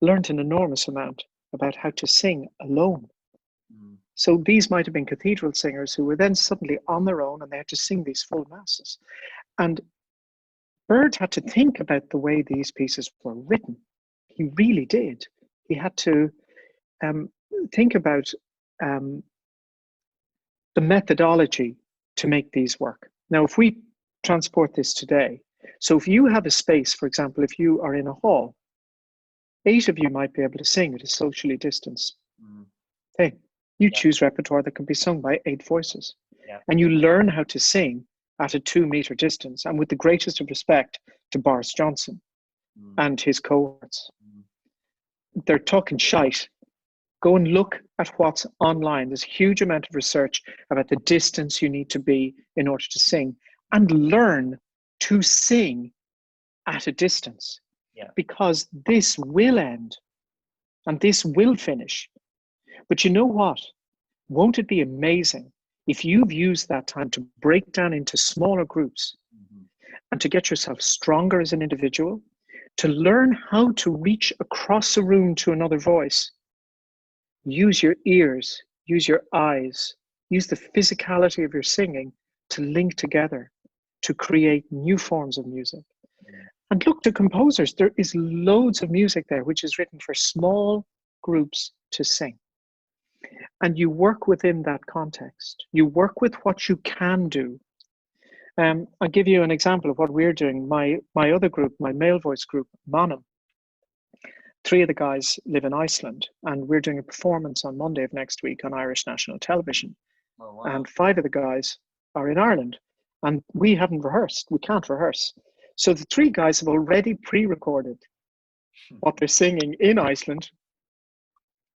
learned an enormous amount about how to sing alone. Mm. So these might have been cathedral singers who were then suddenly on their own and they had to sing these full masses. And Bird had to think about the way these pieces were written. He really did. He had to think about the methodology to make these work. Now, if we transport this today, so if you have a space, for example, if you are in a hall, 8 of you might be able to sing at a socially distanced thing. You choose repertoire that can be sung by 8 voices. Yeah. And you learn how to sing at a 2-meter distance. And with the greatest of respect to Boris Johnson and his cohorts, they're talking shite. Go and look at what's online. There's a huge amount of research about the distance you need to be in order to sing, and learn to sing at a distance. Yeah. Because this will end and this will finish. But you know what? Won't it be amazing if you've used that time to break down into smaller groups and to get yourself stronger as an individual, to learn how to reach across a room to another voice? Use your ears, use your eyes, use the physicality of your singing to link together, to create new forms of music. And look to composers. There is loads of music there which is written for small groups to sing. And you work within that context. You work with what you can do. I'll give you an example of what we're doing. My other group, my male voice group, Manum, 3 of the guys live in Iceland, and we're doing a performance on Monday of next week on Irish national television. Oh, wow. And 5 of the guys are in Ireland, and we haven't rehearsed. We can't rehearse. So the 3 guys have already pre-recorded what they're singing in Iceland,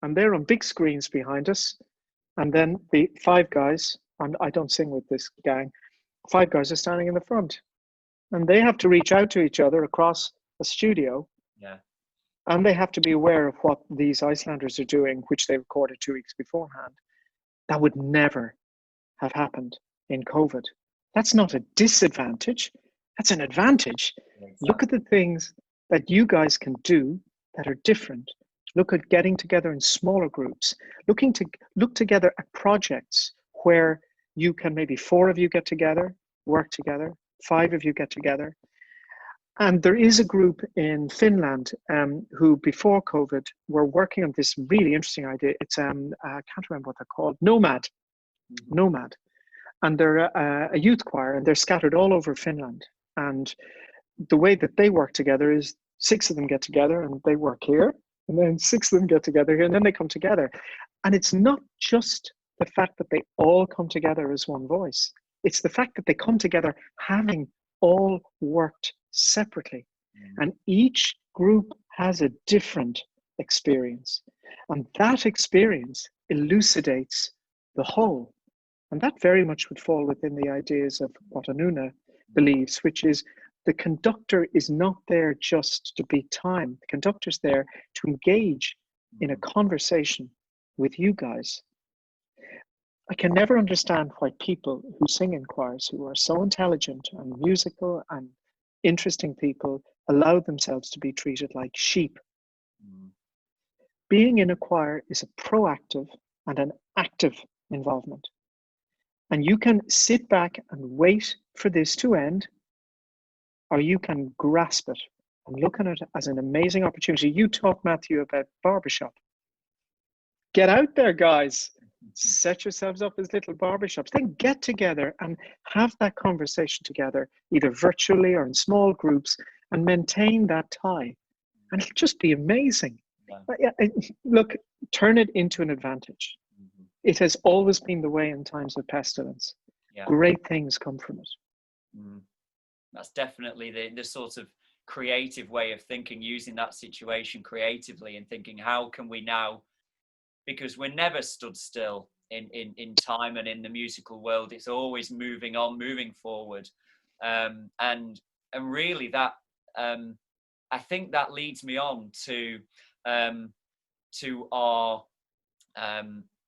and they're on big screens behind us. And then the 5 guys, and I don't sing with this gang, 5 guys are standing in the front, and they have to reach out to each other across a studio. Yeah. And they have to be aware of what these Icelanders are doing, which they recorded 2 weeks beforehand. That would never have happened in COVID. That's not a disadvantage. That's an advantage. Exactly. Look at the things that you guys can do that are different. Look at getting together in smaller groups, look together at projects where you can, maybe 4 of you get together, work together, 5 of you get together. And there is a group in Finland who, before COVID, were working on this really interesting idea. It's, I can't remember what they're called, Nomad. And they're a youth choir, and they're scattered all over Finland. And the way that they work together is 6 of them get together and they work here, and then 6 of them get together here, and then they come together. And it's not just the fact that they all come together as one voice. It's the fact that they come together having all worked separately. And each group has a different experience. And that experience elucidates the whole. And that very much would fall within the ideas of what Anuna believes, which is the conductor is not there just to beat time. The conductor's there to engage in a conversation with you guys. I can never understand why people who sing in choirs, who are so intelligent and musical and interesting people, allow themselves to be treated like sheep. Being in a choir is a proactive and an active involvement. And you can sit back and wait for this to end, or you can grasp it and look at it as an amazing opportunity. You talk, Matthew, about barbershop. Get out there, guys. Set yourselves up as little barbershops. Then get together and have that conversation together, either virtually or in small groups, and maintain that tie. And it'll just be amazing. Yeah. Look, turn it into an advantage. It has always been the way in times of pestilence. Yeah. Great things come from it. That's definitely the sort of creative way of thinking, using that situation creatively and thinking, how can we now because we're never stood still in time and in the musical world. It's always moving on, moving forward. And really that, I think that leads me on to our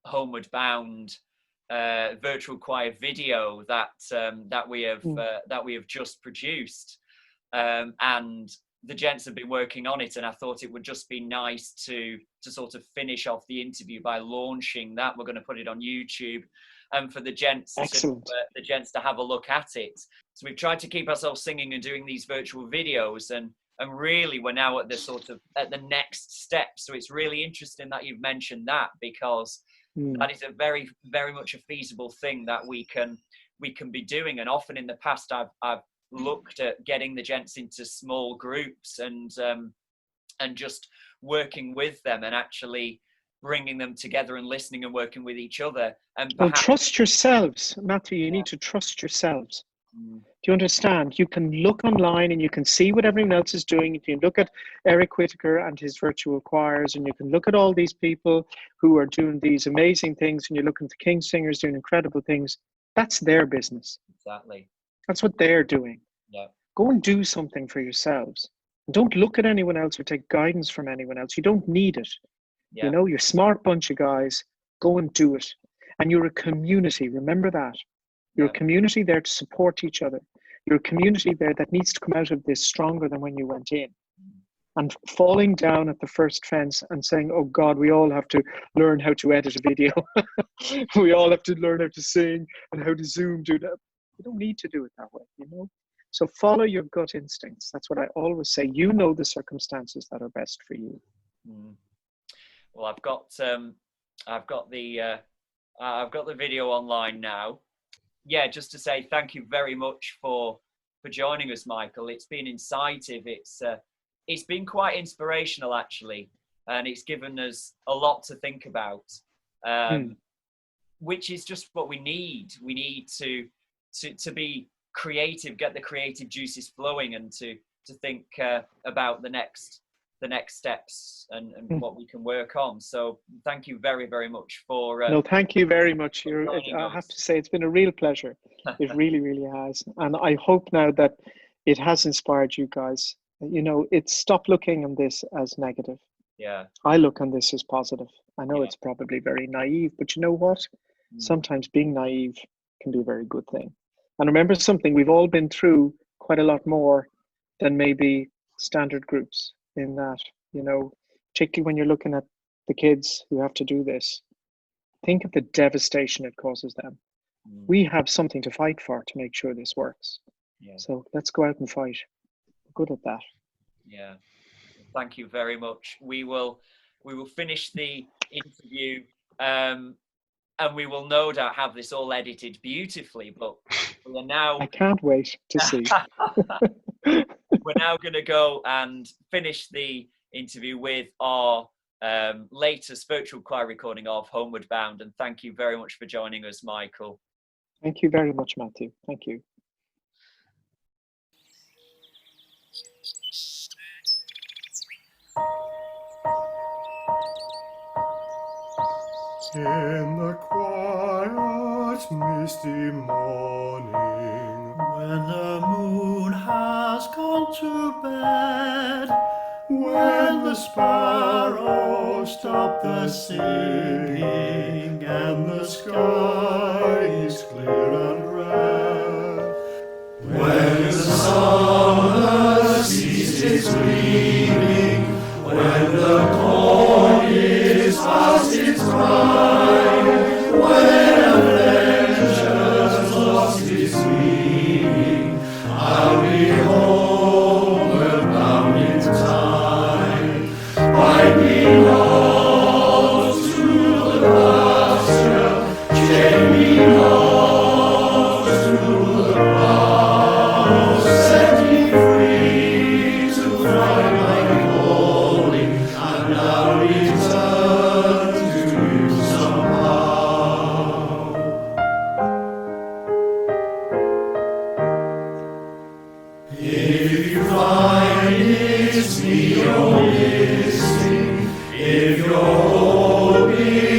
Homeward Bound virtual choir video that we have just produced, and the gents have been working on it, and I thought it would just be nice to sort of finish off the interview by launching that. We're going to put it on YouTube, and for the gents to have a look at it. So we've tried to keep ourselves singing and doing these virtual videos, and really we're now at the next step. So it's really interesting that you've mentioned that, because that is a very, very much a feasible thing that we can be doing. And often in the past, I've looked at getting the gents into small groups and just working with them and actually bringing them together and listening and working with each other. And trust yourselves, Matthew. You need to trust yourselves. Do you understand? You can look online and you can see what everyone else is doing. You can look at Eric Whitaker and his virtual choirs, and you can look at all these people who are doing these amazing things, and you look at the King Singers doing incredible things. That's their business. Exactly. That's what they're doing. Yeah. Go and do something for yourselves. Don't look at anyone else or take guidance from anyone else. You don't need it. Yeah. You know, you're a smart bunch of guys. Go and do it. And you're a community. Remember that. You're a community there to support each other. You're a community there that needs to come out of this stronger than when you went in. And falling down at the first fence and saying, oh God, we all have to learn how to edit a video. We all have to learn how to sing and how to Zoom, do that. You don't need to do it that way, you know? So follow your gut instincts. That's what I always say. You know the circumstances that are best for you. Well, I've got the video online now. Yeah, just to say thank you very much for joining us, Michael. It's been incisive. It's been quite inspirational, actually, and it's given us a lot to think about, which is just what we need. We need to be creative, get the creative juices flowing, and to think about the next steps and what we can work on. So thank you very, very much for no, thank you very much. I have to say it's been a real pleasure. It really, really has. And I hope now that it has inspired you guys. You know, stop looking on this as negative. Yeah. I look on this as positive. I know it's probably very naive, but you know what? Sometimes being naive can be a very good thing. And remember something, we've all been through quite a lot more than maybe standard groups, in that, you know, particularly when you're looking at the kids who have to do this, think of the devastation it causes them. We have something to fight for to make sure this works. So let's go out and fight. We're good at that. Yeah. Thank you very much. We will finish the interview, and we will no doubt have this all edited beautifully, but we are now... I can't wait to see. We're now going to go and finish the interview with our latest virtual choir recording of Homeward Bound. And thank you very much for joining us, Michael. Thank you very much, Matthew. Thank you. In the quiet, misty morning, when the moon has gone to bed, when the sparrows stop the singing, and the sky is clear and red, when the summer ceases gleaming, when the corn is past its prime, when adventure's lost its meaning, I'll be homeward bound in time. I belong to the pasture, chain belongs to the plough, set me free to find my calling, and I'll return to you somehow. If you find it's me you're missing, if you're hoping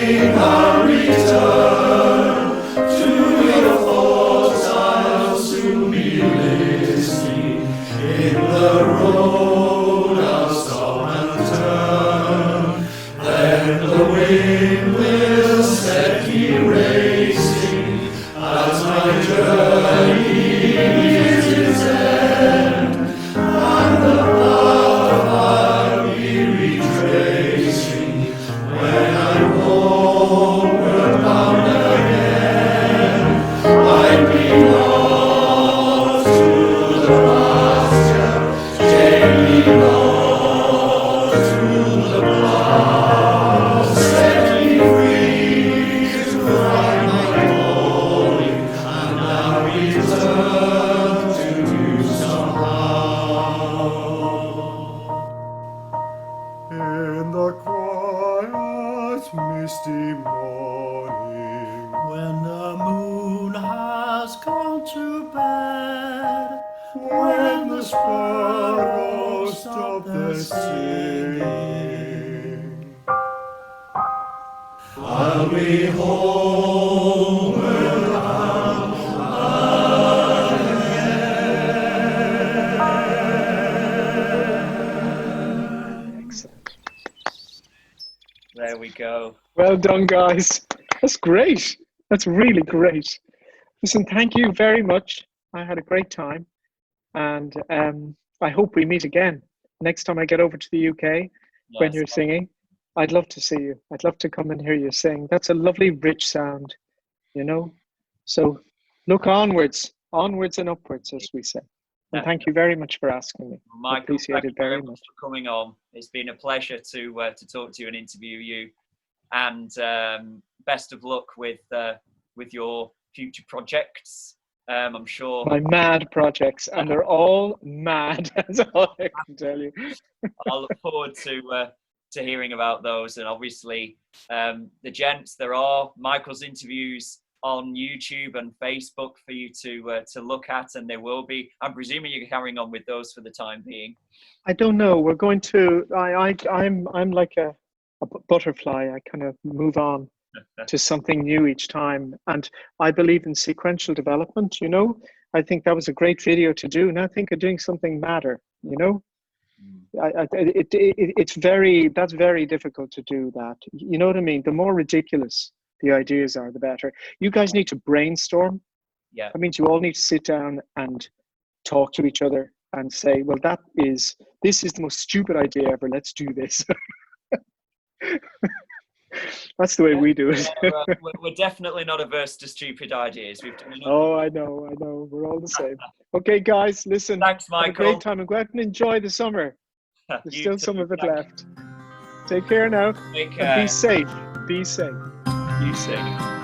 quiet, misty morning, when the moon has gone to bed, when the sparrows stop their singing, I'll be home when Excellent. There we go. Well done, guys. That's great. That's really great. Listen, thank you very much. I had a great time, and I hope we meet again next time I get over to the UK when Yes. you're singing. I'd love to see you. I'd love to come and hear you sing. That's a lovely, rich sound, you know. So look onwards and upwards, as we say. And thank you very much for asking me. Michael, I appreciate thank you it very much much. for coming on. It's been a pleasure to talk to you and interview you. And best of luck with your future projects. I'm sure My mad projects, and they're all mad. That's all I can tell you. I'll look forward to hearing about those. And obviously, the gents, there are Michael's interviews on YouTube and Facebook for you to look at, and there will be. I'm presuming you're carrying on with those for the time being. I don't know. We're going to. I'm like a butterfly. I kind of move on to something new each time, and I believe in sequential development. You know, I think that was a great video to do. Now think of doing something madder. You know, it's that's very difficult to do that. You know what I mean? The more ridiculous the ideas are, the better. You guys need to brainstorm. Yeah. That means you all need to sit down and talk to each other and say, well, this is the most stupid idea ever. Let's do this. That's the way we do it. We're definitely not averse to stupid ideas. We've done enough. Oh, I know. We're all the same. Okay, guys, listen. Thanks, Have a Michael. great time and go out and enjoy the summer. There's You still too. some of it Thank you. left. Take care now. Take And care. be safe. Be safe. You too.